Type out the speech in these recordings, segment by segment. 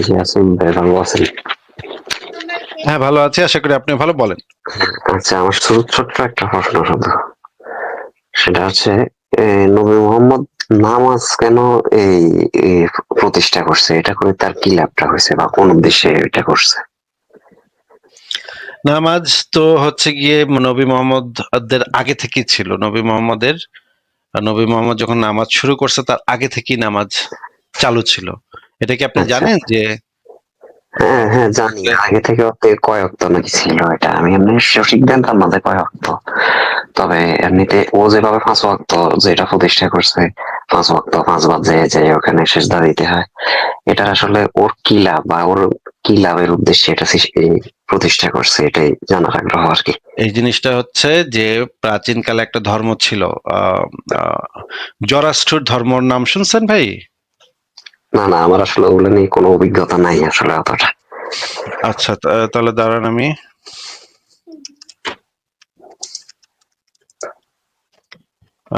জি, আসিফ ভাই ভালো আছেন? হ্যাঁ, ভালো আছি। আশা করি আপনিও ভালো। বলেন। আচ্ছা, আমার শুধু ছোট্ট একটা প্রশ্ন শুধু। সেটা হচ্ছে নবী মোহাম্মদ নামাজ কেন এই এই প্রতিষ্ঠা করছে? এটা করে তার কি লাভটা হয়েছে বা কোন উদ্দেশ্যে এটা করছে? নামাজ তো হচ্ছে গিয়ে নবী মোহাম্মদের আগে থেকেই ছিল। নবী মোহাম্মদ যখন নামাজ শুরু করছে তার আগে থেকেই নামাজ চালু ছিল। এটা কি আপনি আচ্ছা, জানেন যে হ্যাঁ হ্যাঁ জানি। আগে থেকে কয় ওয়াক্ত নাকি ছিল, এটা আমি এমনি সঠিক জানতাম না যে কয় ওয়াক্ত। তবে এমনিতে ও যেভাবে ৫ ওয়াক্ত যেটা প্রতিষ্ঠা করছে, ৫ ওয়াক্ত ৫ বার যে ওখানে সেজদা দিতে হয়, এটা আসলে ওর কি লাভ বা ওর কি লাভের উদ্দেশ্যে এটা এই প্রতিষ্ঠা করছে, এটাই জানার আগ্রহ আর কি। এই জিনিসটা হচ্ছে যে প্রাচীনকালে একটা ধর্ম ছিল, আহ আহ, জরাষ্ট্র ধর্মর নাম শুনছেন ভাই? না না, আমার আসলে ওগুলো নিয়ে কোনো অভিজ্ঞতা নাই আসলে অতটা। আচ্ছা, তাহলে দাঁড়ান আমি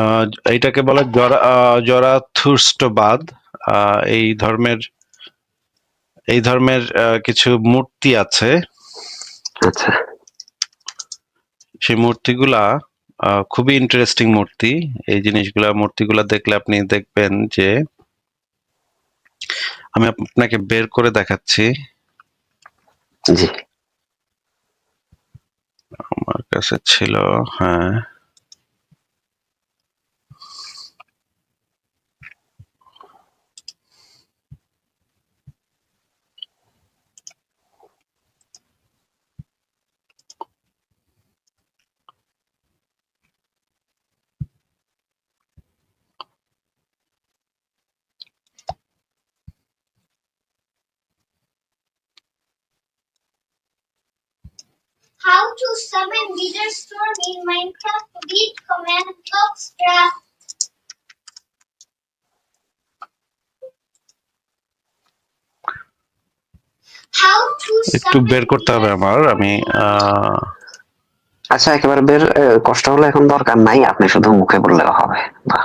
আহ, এইটাকে বলে জরাথুস্ট্রবাদ। এই ধর্মের কিছু মূর্তি আছে। আচ্ছা সেই মূর্তিগুলা খুবই ইন্টারেস্টিং মূর্তি। এই মূর্তিগুলা দেখলে আপনি দেখবেন যে আমি আপনাকে বের করে দেখাচ্ছি। জি। আমার কাছে ছিল। হ্যাঁ, How to summon Witherstorm in Minecraft? Read command blocks draft. How to একটু summon বের করতে হবে আমার। আমি আচ্ছা, একেবারে বের কষ্ট হলে এখন দরকার নাই, আপনি শুধু মুখে বললেও হবে। বাহ।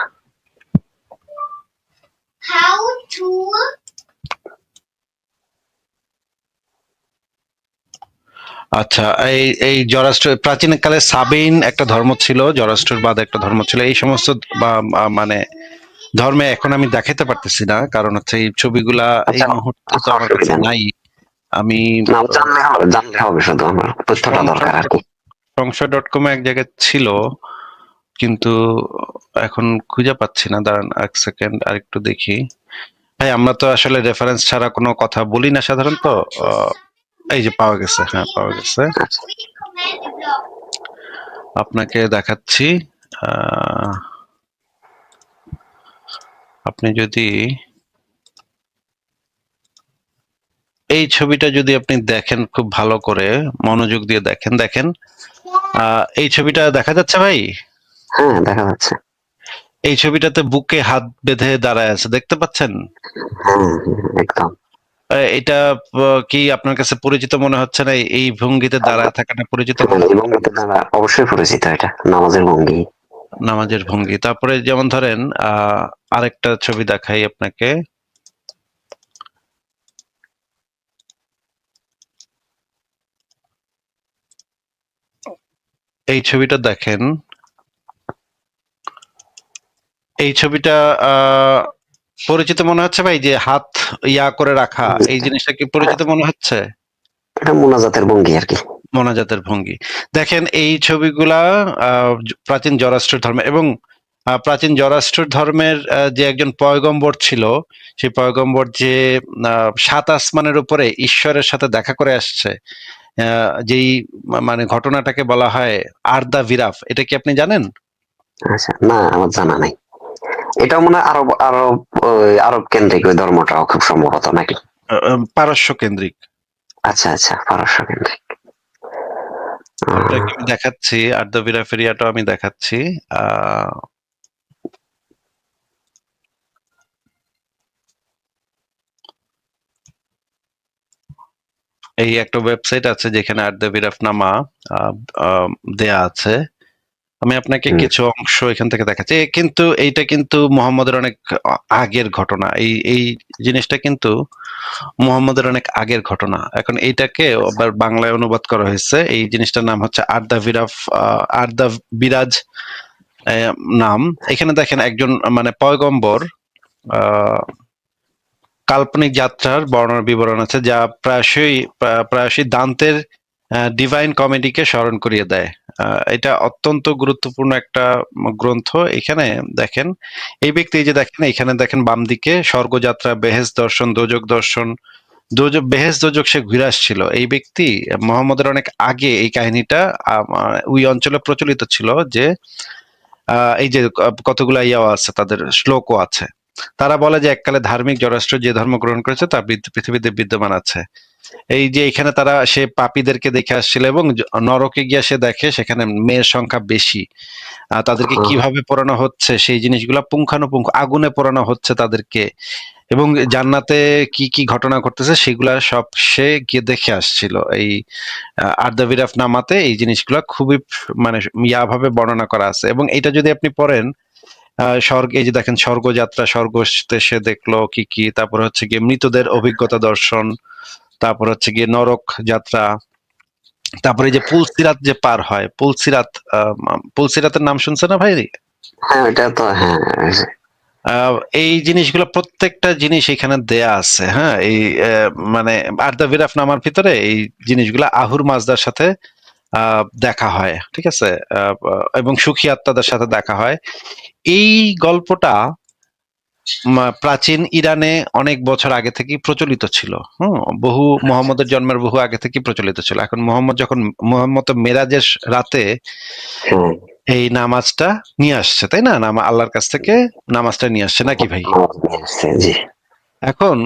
How to আচ্ছা, এই প্রাচীনকালে সাবিন একটা ধর্ম ছিল, জরাষ্ট্রবাদ একটা ধর্ম ছিল। এই সমস্ত মানে ধর্মে এখন আমি দেখাতে পারতেছি না, কারণ হচ্ছে এই ছবিগুলা এই আচ্ছা মুহূর্তে তো আচ্ছা, আমার কাছে অসুবিধা নেই। নাই। আমি না, জানলে হবে, শুধু আমার তথ্যটা সংশয় দরকার আর কি। সংশয়.com এক জায়গায় ছিল, কিন্তু এখন খুঁজে পাচ্ছি না। দাঁড়ান এক সেকেন্ড, আর একটু দেখি। ভাই, আমরা তো আসলে রেফারেন্স ছাড়া কোনো কথা বলি না সাধারণত। how to আহ, summon এই যে পাওয়া গেছে, Witherstorm হ্যাঁ in পাওয়া গেছে। আচ্ছা, Minecraft? Read command block. আপনাকে দেখাচ্ছি। আহ, আপনি যদি এই ছবিটা যদি আপনি দেখেন, খুব ভালো করে মনোযোগ দিয়ে দেখেন, দেখেন। এই ছবিটা দেখা যাচ্ছে ভাই? হ্যাঁ দেখা যাচ্ছে। এই ছবিটাতে বুকে হাত বেঁধে দাঁড়ায় আছে, দেখতে পাচ্ছেন? হ্যাঁ হ্যাঁ, একদম। এটা কি আপনার কাছে পরিচিত মনে হচ্ছে না? এই ভঙ্গিতে দাঁড়ায় থাকাটা পরিচিত হ্যাঁ, মনে এবং হচ্ছে? এটা দ্বারা অবশ্যই পরিচিত, এটা নামাজের ভঙ্গি। নামাজের ভঙ্গি। তারপরে যেমন ধরেন, আরেকটা ছবি দেখাই আপনাকে। এই ছবিটা দেখেন। এই ছবিটা আহ পরিচিত মনে হচ্ছে ভাই? যে হাত ইয়া করে রাখা, এই জিনিসটা কি পরিচিত মনে হচ্ছে? এটা মোনাজাতের ভঙ্গি আর কি। মোনাজাতের ভঙ্গি। দেখেন এই ছবিগুলা প্রাচীন জরাষ্ট্র ধর্ম এবং প্রাচীন জরাষ্ট্র ধর্মের যে একজন পয়গম্বর ছিল, সেই পয়গম্বর যে ৭ আসমানের উপরে ঈশ্বরের সাথে দেখা করে আসছে, যেই মানে ঘটনাটাকে বলা হয় আরদা ভিরাফ। এটা কি আপনি জানেন? আচ্ছা, না আমার জানা নাই। এটাও মনে হয় আরব আরব আরব কেন্দ্রিক ওই ধর্মটাও খুব সম্ভবত নাকি? পারস্য কেন্দ্রিক। আচ্ছা আচ্ছা, পারস্য কেন্দ্রিক। আপনাকে আমি দেখাচ্ছি, আরদা ভিরাফ এরিয়াটাও আমি দেখাচ্ছি। আহ এই একটা ওয়েবসাইট আছে যেখানে আরদা ভিরাফ নামা আহ, আহ, দেয়া আছে। আমি আপনাকে হুম। কিছু অংশ এখান থেকে দেখাচ্ছি। কিন্তু এইটা কিন্তু মুহাম্মদের অনেক আগের ঘটনা। এই জিনিসটা কিন্তু মুহাম্মদের অনেক আগের ঘটনা। এখন এইটাকে আবার বাংলায় অনুবাদ করা হয়েছে। এই জিনিসটার নাম হচ্ছে আর্দা বিরাজ নাম। এখানে দেখেন একজন মানে পয়গম্বর আহ কাল্পনিক যাত্রার বর্ণনা বিবরণ আছে, যা প্রায়শই দান্তের ডিভাইন কমেডিকে স্মরণ করিয়ে দেয়। এটা অত্যন্ত গুরুত্বপূর্ণ একটা গ্রন্থ। এখানে দেখেন এই ব্যক্তি, এই যে দেখেন এখানে দেখেন বাম দিকে স্বর্গযাত্রা, বেহেশত দর্শন, দোজক দর্শন, বেহেশত দোজক সে ঘুরে আসছিল। এই ব্যক্তি মুহাম্মদের অনেক আগে এই কাহিনীটা ওই অঞ্চলে প্রচলিত ছিল, যে এই যে কতগুলা ইয়াও আছে, তাদের শ্লোকও আছে। তারা বলে যে এককালে ধার্মিক জরাষ্ট্র যে ধর্ম গ্রহণ করেছে তা পৃথিবীতে বিদ্যমান আছে। এই যে এখানে তারা সে পাপীদেরকে দেখে আসছিল এবং নরকে গিয়া সে দেখে সেখানে মেয়ের সংখ্যা বেশি। তাদেরকে কিভাবে পোড়ানো হচ্ছে সেই জিনিসগুলা পুঙ্খানুপুঙ্খ, আগুনে পোড়ানো হচ্ছে তাদেরকে, এবং জান্নাতে কি কি ঘটনা ঘটতেছে সেগুলা সব সে গিয়ে দেখে আসছিল। এই আর্দাবিরাফ নামাতে এই জিনিসগুলা খুবই মানে ভাবে বর্ণনা করা আছে। এবং এটা যদি আপনি পড়েন, স্বর্গ, এই যে দেখেন স্বর্গযাত্রা, স্বর্গতে সে দেখলো কি কি, তারপর হচ্ছে গিয়ে মৃতদের অভিজ্ঞতা দর্শন, তারপর হচ্ছে গিয়ে নরক যাত্রা, তারপরে এই যে পুলসিরাত যে পার হয়, পুলসিরাতের নাম শুনছে না ভাই? হ্যাঁ, এটা তো হ্যাঁ। আহ, এই জিনিসগুলো প্রত্যেকটা জিনিস এখানে দেয়া আছে। হ্যাঁ, এই মানে আর্দা বিরাফ নামার ভিতরে এই জিনিসগুলো আহুর মাজদার সাথে দেখা হয়, ঠিক আছে, এবং সুখী আত্মাদের সাথে দেখা হয়। এই গল্পটা প্রাচীন ইরানে অনেক বছর আগে থেকেই প্রচলিত ছিল। বহু মুহাম্মদের জন্মের বহু আগে থেকেই প্রচলিত ছিল। এখন মুহাম্মদ মেরাজের রাতে হ্যাঁ, এই নামাজটা নিয়ে আসছে, তাই না? আল্লাহর কাছ থেকে নামাজটা নিয়ে আসছে নাকি ভাই? জি। এখন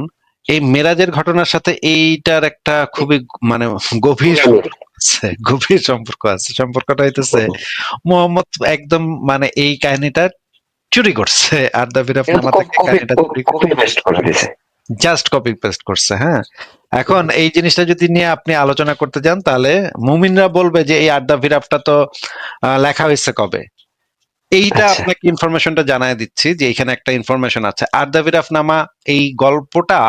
এই মেরাজের ঘটনার সাথে এইটার একটা খুবই মানে গভীর গভীর সম্পর্ক আছে। সম্পর্কটা হইতেছে মোহাম্মদ একদম মানে এই কাহিনীটা চুরি করছে, আর্দা বিরাফ নামা থেকে কাহিনীটা চুরি কপি পেস্ট করে দিছে। জাস্ট কপি পেস্ট করছে। হ্যাঁ, এখন এই জিনিসটা যদি নিয়ে আপনি আলোচনা করতে যান, তাহলে মুমিনরা বলবে যে এই আর্দা বিরাফটা তো লেখা হয়েছে কবে। এইটা আচ্ছা। আপনাকে ইনফরমেশনটা জানায় দিচ্ছি যে এখানে একটা ইনফরমেশন আছে। আর্দা বিরাফ নামা এই গল্পটা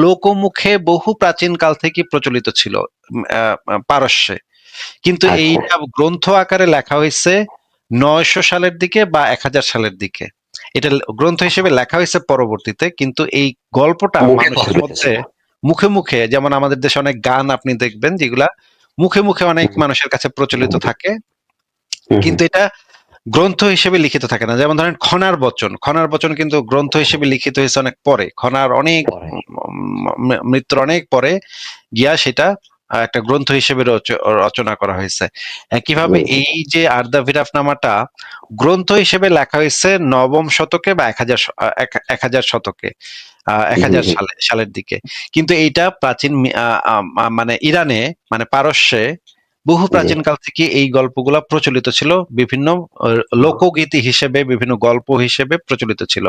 লোকমুখে বহু প্রাচীন কাল থেকে প্রচলিত ছিল পারস্যে, কিন্তু আচ্ছা। এইটা গ্রন্থ আকারে লেখা হয়েছে 900 সালের দিকে বা 1000 সালের দিকে। এটা গ্রন্থ হিসেবে লেখা হয়েছে পরবর্তীতে, কিন্তু এই গল্পটা মুখে মানুষের প্রচলিত মধ্যে ছিল। মুখে মুখে, যেমন আমাদের দেশে অনেক গান আপনি দেখবেন যেগুলা মুখে মুখে অনেক মানুষের কাছে প্রচলিত থাকে, কিন্তু এটা গ্রন্থ হিসেবে লিখিত থাকে না। যেমন ধরেন খনার বচন কিন্তু গ্রন্থ হিসেবে লিখিত হয়েছে অনেক পরে, খনার অনেক পরে। মৃত্যুর অনেক পরে গিয়া সেটা একটা গ্রন্থ হিসেবে রচনা করা হয়েছে। একইভাবে এই যে আর্দা বিরাফ নামাটা গ্রন্থ হিসেবে লেখা হয়েছে নবম শতকে বা 1000 শতকে, 1000 সালের দিকে। কিন্তু এইটা প্রাচীন মানে ইরানে, মানে পারস্যে বহু প্রাচীন কাল থেকে এই গল্পগুলা প্রচলিত ছিল, বিভিন্ন লোকগীতি হিসেবে, বিভিন্ন গল্প হিসেবে প্রচলিত ছিল।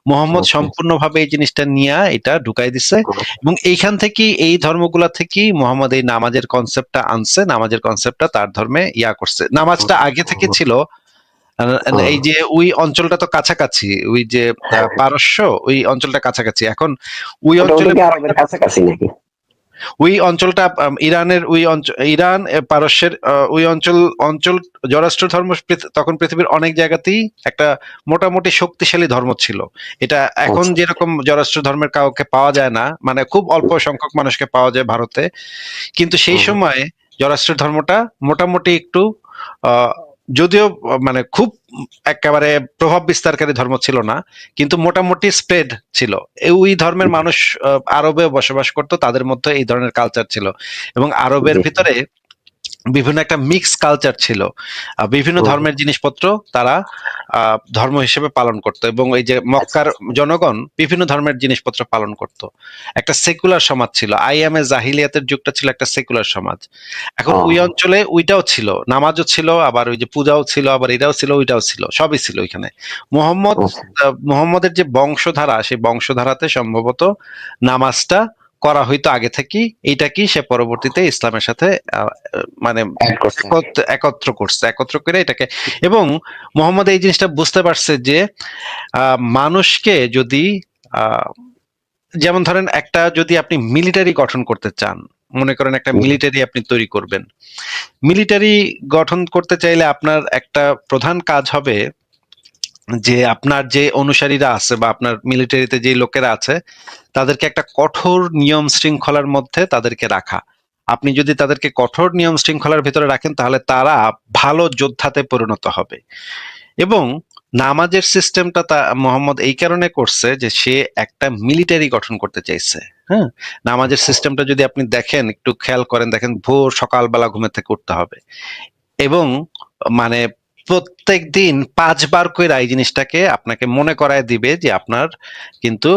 মোহাম্মদ সম্পূর্ণভাবে এই জিনিসটা নিয়ে এটা ঢুকাই দিছে, এবং এইখান থেকে এই ধর্মগুলা থেকেই মোহাম্মদ এই নামাজের কনসেপ্টটা আনছে। নামাজের কনসেপ্টটা তার ধর্মে করছে। নামাজটা আগে থেকে ছিল। এই যে ওই অঞ্চলটা তো কাছাকাছি, ওই যে পারস্য, ওই অঞ্চলটা কাছাকাছি। এখন ওই অঞ্চলে আরবের কাছাকাছি নাকি? ওই অঞ্চলটা ইরানের ওই অঞ্চল, ইরান পারস্যের ওই অঞ্চল জরাষ্ট্র ধর্ম তখন পৃথিবীর অনেক জায়গাতেই একটা মোটামুটি শক্তিশালী ধর্ম ছিল। এটা এখন যেরকম জরাষ্ট্র ধর্মের কাউকে পাওয়া যায় না, মানে খুব অল্প সংখ্যক মানুষকে পাওয়া যায় ভারতে, কিন্তু সেই সময় জরাষ্ট্র ধর্মটা মোটামুটি একটু যদিও মানে খুব একেবারে প্রভাব বিস্তারকারী ধর্ম ছিল না, কিন্তু মোটামুটি স্প্রেড ছিল। ওই ধর্মের মানুষ আরবে বসবাস করত, তাদের মধ্যে এই ধরনের কালচার ছিল, এবং আরবের ভিতরে বিভিন্ন একটা মিক্স কালচার ছিল। বিভিন্ন ধর্মের জিনিসপত্র তারা ধর্ম হিসেবে পালন করত, এবং এই যে মক্কার জনগণ বিভিন্ন ধর্মের জিনিসপত্র পালন করত। একটা সেকুলার সমাজ ছিল। আইয়ামে জাহিলিয়াতের যুগটা ছিল একটা সেকুলার সমাজ। এখন ওই অঞ্চলে ওইটাও ছিল, নামাজও ছিল, আবার ওই যে পূজাও ছিল, আবার এটাও ছিল, ওইটাও ছিল, সবই ছিল ওইখানে। মুহাম্মদের যে বংশধারা, সেই বংশধারাতে সম্ভবত নামাজটা করা হইতো আগে থেকেই, এইটা কি সে পরবর্তীতে ইসলামের সাথে মানে অ্যাড করছে। একত্র করে এটাকে। এবং মোহাম্মদ এই জিনিসটা বুঝতে পারছে যে মানুষকে যদি আহ, যেমন ধরেন একটা যদি আপনি মিলিটারি গঠন করতে চান, মনে করেন একটা মিলিটারি আপনি তৈরি করবেন, মিলিটারি গঠন করতে চাইলে আপনার একটা প্রধান কাজ হবে যে আপনার যে অনুসারীরা আছে বা আপনার মিলিটারিতে যে লোকেরা আছে তাদেরকে একটা কঠোর নিয়ম শৃঙ্খলার মধ্যে তাদেরকে রাখা। আপনি যদি তাদেরকে কঠোর নিয়ম শৃঙ্খলার ভিতরে রাখেন তাহলে তারা ভালো যোদ্ধাতে পরিণত হবে। এবং নামাজের সিস্টেমটা মোহাম্মদ এই কারণে করছে যে সে একটা মিলিটারি গঠন করতে চাইছে। হ্যাঁ, নামাজের সিস্টেমটা যদি আপনি দেখেন, একটু খেয়াল করেন, দেখেন ভোর সকালবেলা ঘুমের থেকে উঠতে হবে এবং মানে প্রত্যেক দিন 5 বার করে এই জিনিসটাকে আপনাকে মনে করায় দিবে যে আপনার কিন্তু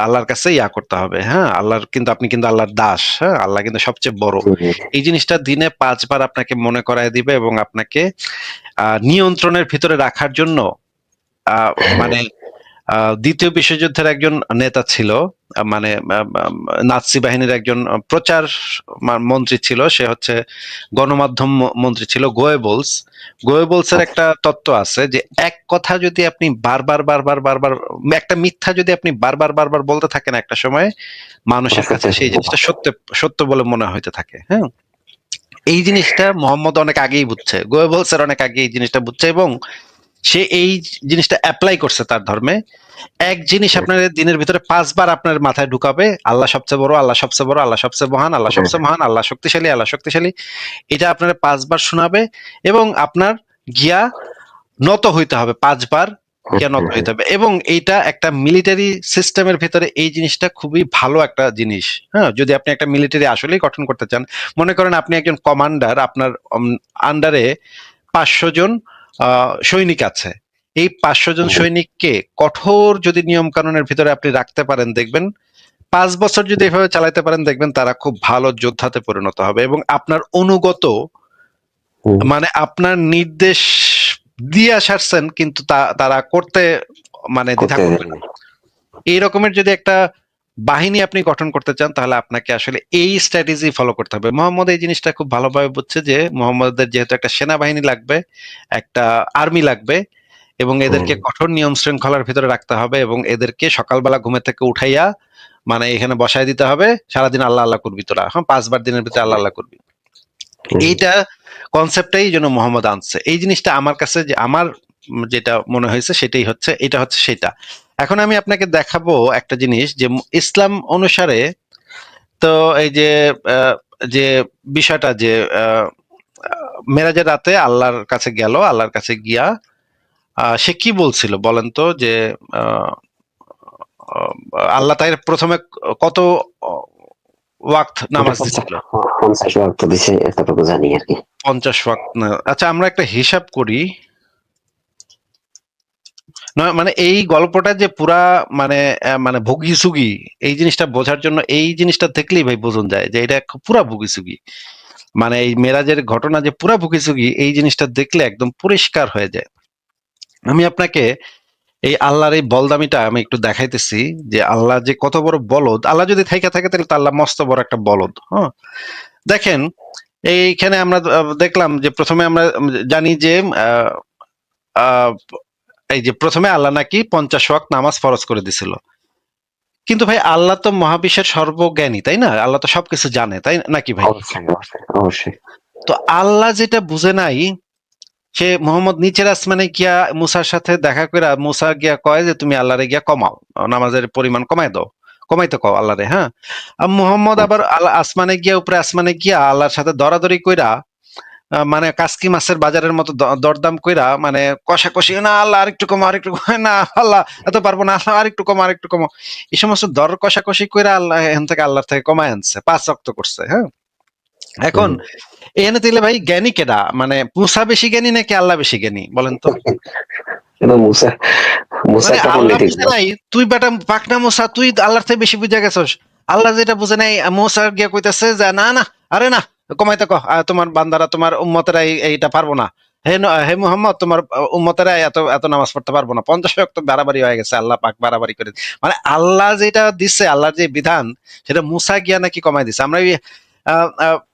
আল্লাহর কাছে ইয়া করতে হবে। হ্যাঁ, আল্লাহর কিন্তু আপনি কিন্তু আল্লাহর দাস। হ্যাঁ, আল্লাহ কিন্তু সবচেয়ে বড়। এই জিনিসটা দিনে 5 বার আপনাকে মনে করায় দিবে এবং আপনাকে নিয়ন্ত্রণের ভিতরে রাখার জন্য মানে দ্বিতীয় বিশ্বযুদ্ধের একজন নেতা ছিল, মানে নাৎসি বাহিনীর একজন প্রচার মন্ত্রী ছিল, সে হচ্ছে গণমাধ্যম মন্ত্রী ছিল, গোয়েবলসের একটা তত্ত্ব আছে যে এক কথা যদি আপনি বারবার একটা মিথ্যা যদি আপনি বারবার বলতে থাকেন একটা সময় মানুষের কাছে সেই জিনিসটা সত্য বলে মনে হইতে থাকে। হ্যাঁ, এই জিনিসটা মোহাম্মদ অনেক আগেই বুঝছে, গোয়েবলসের অনেক আগে এই জিনিসটা বুঝছে এবং সে এই জিনিসটা অ্যাপ্লাই করছে তার ধর্মে। এক জিনিস আপনার দিনের ভিতরে 5 বার আপনার মাথায় ঢুকাবে, আল্লাহ সবচেয়ে বড়, আল্লাহ সবচেয়ে বড়, আল্লাহ সবচেয়ে মহান, আল্লাহ সবচেয়ে মহান, আল্লাহ শক্তিশালী, আল্লাহ শক্তিশালী। এটা আপনার 5 বার শোনাবে এবং আপনার গিয়া নত হইতে হবে, 5 বার গিয়া নত হইতে হবে। এবং এইটা একটা মিলিটারি সিস্টেমের ভিতরে এই জিনিসটা খুবই ভালো একটা জিনিস। হ্যাঁ, যদি আপনি একটা মিলিটারি আসলেই গঠন করতে চান, মনে করেন আপনি একজন কমান্ডার, আপনার আন্ডারে 500 জন সৈনিক আছে। এই 500 জন সৈনিককে কঠোর যদি নিয়ম কানুনের ভিতরে আপনি রাখতে পারেন, দেখবেন 5 বছর যদি এভাবে চালাতে পারেন, দেখবেন তারা খুব ভালো যোদ্ধাতে পরিণত হবে এবং আপনার অনুগত, মানে আপনার নির্দেশ দিয়ে সারছেন কিন্তু তারা করতে মানে দ্বিধা করবে না। এই রকমের যদি একটা বাহিনী আপনি গঠন করতে চান তাহলে আপনাকে আসলে এই স্ট্র্যাটেজি ফলো করতে হবে। মোহাম্মদ এই জিনিসটা খুব ভালোভাবে বুঝছে যে মোহাম্মদের যেহেতু একটা সেনাবাহিনী লাগবে, একটা আর্মি লাগবে এবং এদেরকে কঠোর নিয়ম শৃঙ্খলার ভিতরে রাখতে হবে এবং এদেরকে সকালবেলা ঘুমের থেকে উঠাইয়া মানে এখানে বসায় দিতে হবে, সারাদিন আল্লাহ আল্লাহ করবি তোরা। হ্যাঁ, 5 বার দিনের ভিতরে আল্লাহ আল্লাহ করবি। এইটা কনসেপ্টটাই যেন মোহাম্মদ আনছে। এই জিনিসটা আমার কাছে যে আমার যেটা মনে হয়েছে সেটাই হচ্ছে, এটা হচ্ছে সেটা। এখন আমি আপনাকে দেখাবো একটা জিনিস যে ইসলাম অনুসারে তো এই যে যে বিষয়টা যে মেরাজের রাতে আল্লাহর কাছে গেল, আল্লাহর কাছে গিয়া সে কি বলছিল বলেন তো যে আল্লাহ তাই প্রথমে কত ওয়াক্ত নামাজ দিছিল? 50 ওয়াক্ত দিছে, এতটুকু জানি আর কি। 50 ওয়াক্ত না? আচ্ছা, আমরা একটা হিসাব করি। না মানে এই গল্পটা যে পুরা মানে মানে ভুগিসুগি, এই জিনিসটা বোঝার জন্য এই জিনিসটা দেখলেই ভাই বোঝন যায় যে এটা পুরা ভুগিসুগি। মানে এই মেরাজের ঘটনা যে পুরা ভুগিসুগি এই জিনিসটা দেখলে একদম পরিষ্কার হয়ে যায়। আমি আপনাকে এই আল্লাহর এই বলদামিটা আমি একটু দেখাইতেছি যে আল্লাহ যে কত বড় বলদ। আল্লাহ যদি থাইকা থাকে তাহলে তো আল্লাহ মস্ত বড় একটা বলদ। হ্যাঁ, দেখেন এইখানে আমরা দেখলাম যে প্রথমে আমরা জানি যে এই যে প্রথমে আল্লাহ নাকি 50 ওয়াক্ত নামাজ ফরজ করে দিছিল। কিন্তু ভাই আল্লাহ তো মহাবিশ্বের সর্বজ্ঞানী, তাই না? আল্লাহ তো সবকিছু জানে, তাই নাকি ভাই? অবশ্যই। তো আল্লাহ যেটা বুঝে নাই, সে মোহাম্মদ নিচের আসমানে গিয়া মুসার সাথে দেখা করে মুসা গিয়া কয় যে তুমি আল্লাহরে গিয়া কমাও, নামাজের পরিমাণ কমাই দাও, কমাইতে কও আল্লাহরে। হ্যাঁ, আর মোহাম্মদ আবার আসমানে গিয়া উপরে আসমানে গিয়া আল্লাহর সাথে দরাদরি কইরা মানে কাসকি মাছের বাজারের মতো দরদাম কইরা মানে কষাকষি, না আল্লাহ আরেকটু কমো, আরেকটু না আল্লাহ এত পারবো না, আল্লাহ আরেকটু কমো, আরেকটু কমো, এই সমস্ত দর কষাকষি কইরা আল্লাহ এখান থেকে আল্লাহর থেকে কমায় আনছে, 5 ওয়াক্ত করছে। হ্যাঁ, এখন এখানে তাইলে ভাই জ্ঞানী কেডা? মানে মুসা বেশি জ্ঞানী নাকি আল্লাহ বেশি জ্ঞানী বলেন তো? মানে আল্লাহ বুঝে নাই, তুই বেটা পাকনা মুসা, তুই আল্লাহর থেকে বেশি বুঝে গেছস। আল্লাহ যেটা বুঝে নাই, মুসা গিয়া কইতাছে যে না না, আরে না কমাইতে কহ, তোমার বান্দারা তোমার উম্মতেরা এইটা পারবো না, হে মুহাম্মদ, তোমার উম্মতেরা এত এত নামাজ পড়তে পারবো না, 50 ওয়াক্ত বাড়াবাড়ি হয়ে গেছে, আল্লাহ পাক বাড়াবাড়ি করে মানে আল্লাহ যেটা দিচ্ছে, আল্লাহর যে বিধান সেটা মুসা গিয়া নাকি কমাই দিচ্ছে। আমরা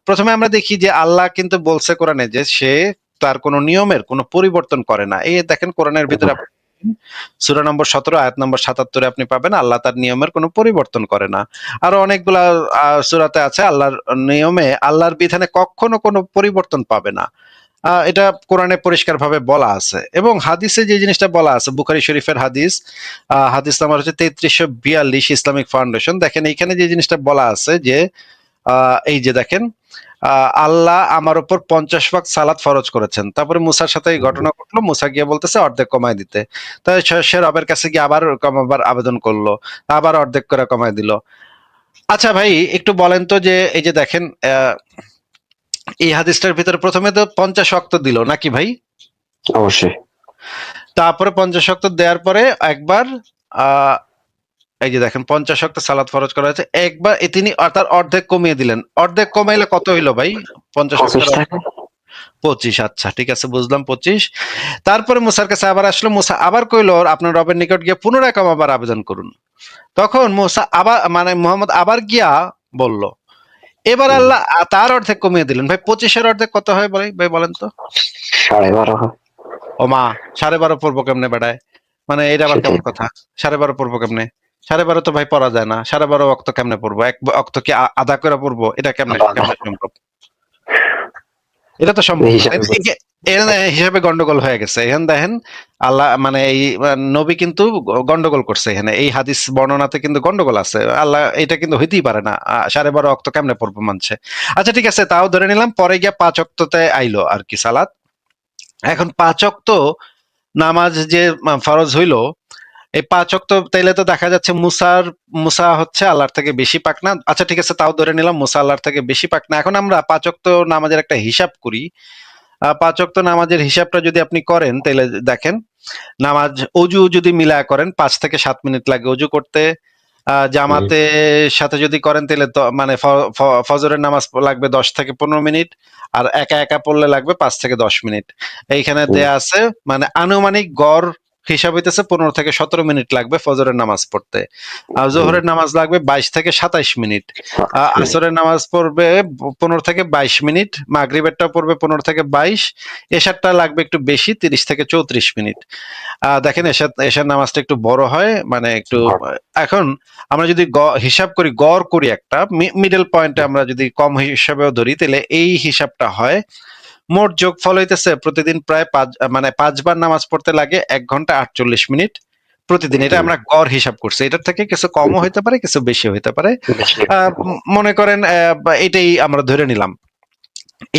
প্রথমে আমরা দেখি যে আল্লাহ কিন্তু বলছে কোরআনে যে সে তার কোনো নিয়মের কোনো পরিবর্তন করে না। এই দেখেন কোরআনের ভিতরে সূরা নম্বর 17 আয়াত নম্বর 77 আপনি পাবেন আল্লাহ তার নিয়মের কোনো পরিবর্তন করে না। আরো অনেকগুলা সূরাতে আছে আল্লাহর নিয়মে, আল্লাহর বিধানে কখনো কোনো পরিবর্তন পাবে না। এটা কোরআনে পরিষ্কারভাবে বলা আছে। এবং হাদিসে যে জিনিসটা বলা আছে, বুখারী শরীফের হাদিস, হাদিস নাম্বার হচ্ছে 3342, ইসলামিক ফাউন্ডেশন। দেখেন এইখানে যে জিনিসটা বলা আছে যে এই যে দেখেন, আল্লাহ আমার উপর 50 ওয়াক্ত সালাত ফরজ করেছেন। তারপরে মুসার সাথে এই ঘটনা ঘটলো, মুসা গিয়ে বলতেছে অর্ধেক কমাই দিতে। তাই সে রবের কাছে গিয়ে আবার কমাবার আবেদন করলো, আবার অর্ধেক করে কমাই দিল। আচ্ছা ভাই, একটু বলেন তো যে এই যে দেখেন এই হাদিসটার ভিতরে প্রথমে তো 50 ওয়াক্ত দিল নাকি ভাই? অবশ্যই। তারপরে 50 ওয়াক্ত দেওয়ার পরে একবার আহ এই যে দেখেন 50 ওয়াক্ত সালাত ফরজ করা হয়েছে, একবার তিনি তার অর্ধেক কমিয়ে দিলেন। অর্ধেক কমাইলে কত হইলো ভাই? 50 25 ওয়াক্তের টাকা। 25। আচ্ছা ঠিক আছে, বুঝলাম 25। তারপরে মুসার কাছে আবার আসলো, মুসা আবার কইলো আপনার রবের নিকট গিয়ে পুনরায় কমাবার আবেদন করুন। তখন মুসা আবার মানে মোহাম্মদ আবার গিয়া বলল, এবার আল্লাহ তার অর্ধেক কমিয়ে দিলেন। ভাই 25-এর অর্ধেক কত হয় ভাই বলেন তো? 12.5। ও মা, 12.5 পড়বো কেমনে বেড়ায়? মানে এটা আবার সেটাই। কেমন কথা? 12.5 পড়বো কেমনে? 12.5 তো ভাই পড়া যায় না। 12.5 অক্ত কেমনে পড়বো? এক অক্ত কি আধা করে পড়বো? এটা কেমনে কেমনে সম্ভব? এটা তো সম্ভব না। হিসাবে এর হিসাবে গন্ডগোল হয়ে গেছে। এখন দেখেন আল্লাহ মানে এই নবী কিন্তু গন্ডগোল করছে এখানে। এই হাদিস বর্ণনাতে কিন্তু গন্ডগোল আছে। আল্লাহ এটা কিন্তু হইতেই পারে না। 12.5 অক্ত কেমনে পড়বো মানছে? আচ্ছা ঠিক আছে, তাও ধরে নিলাম। পরে গিয়া 5 অক্ততে আইলো আর কি সালাত। এখন 5 অক্ত নামাজ যে ফরজ হইলো, এই 5 ওয়াক্ত তাইলে তো দেখা যাচ্ছে মুসা হচ্ছে আল্লাহর থেকে বেশি পাক না। আচ্ছা ঠিক আছে, তাও ধরে নিলাম মুসা আল্লাহর থেকে বেশি পাক না। এখন আমরা 5 ওয়াক্ত নামাজের একটা হিসাব করি। 5 ওয়াক্ত নামাজের হিসাবটা যদি আপনি করেন তাহলে দেখেন, নামাজ অজু যদি মিলায়া করেন 5 থেকে 7 মিনিট লাগে অজু করতে। জামাতের সাথে যদি করেন তাহলে তো মানে ফজরের নামাজ লাগবে 10 থেকে 15 মিনিট, আর একা একা পড়লে লাগবে 5 থেকে 10 মিনিট। এইখানে দেয়া আছে মানে আনুমানিক গড় হিসাব হইতেছে 15 থেকে 17 মিনিট লাগবে ফজরের নামাজ পড়তে। আর জোহরের নামাজ লাগবে 22 থেকে 27 মিনিট। আসরের নামাজ পড়বে 15 থেকে 22 মিনিট, মাগরিবেরটা পড়বে 15 থেকে 22, এশারটা লাগবে একটু বেশি 30 থেকে 34 মিনিট। দেখেন এশার নামাজটা একটু বড় হয় মানে একটু। এখন আমরা যদি হিসাব করি, গড় করি একটা মিডল পয়েন্টে, আমরা যদি কম হিসাবেও ধরি তাহলে এই হিসাবটা হয় মোট যোগফল হইতেছে প্রতিদিন প্রায় 5 বার নামাজ পড়তে লাগে 1 ঘন্টা 48 মিনিট প্রতিদিন। এটা আমরা গড় হিসাব করছি, এটার থেকে কিছু কমও হইতে পারে কিছু বেশি হইতে পারে। মনে করেন এটাই আমরা ধরে নিলাম।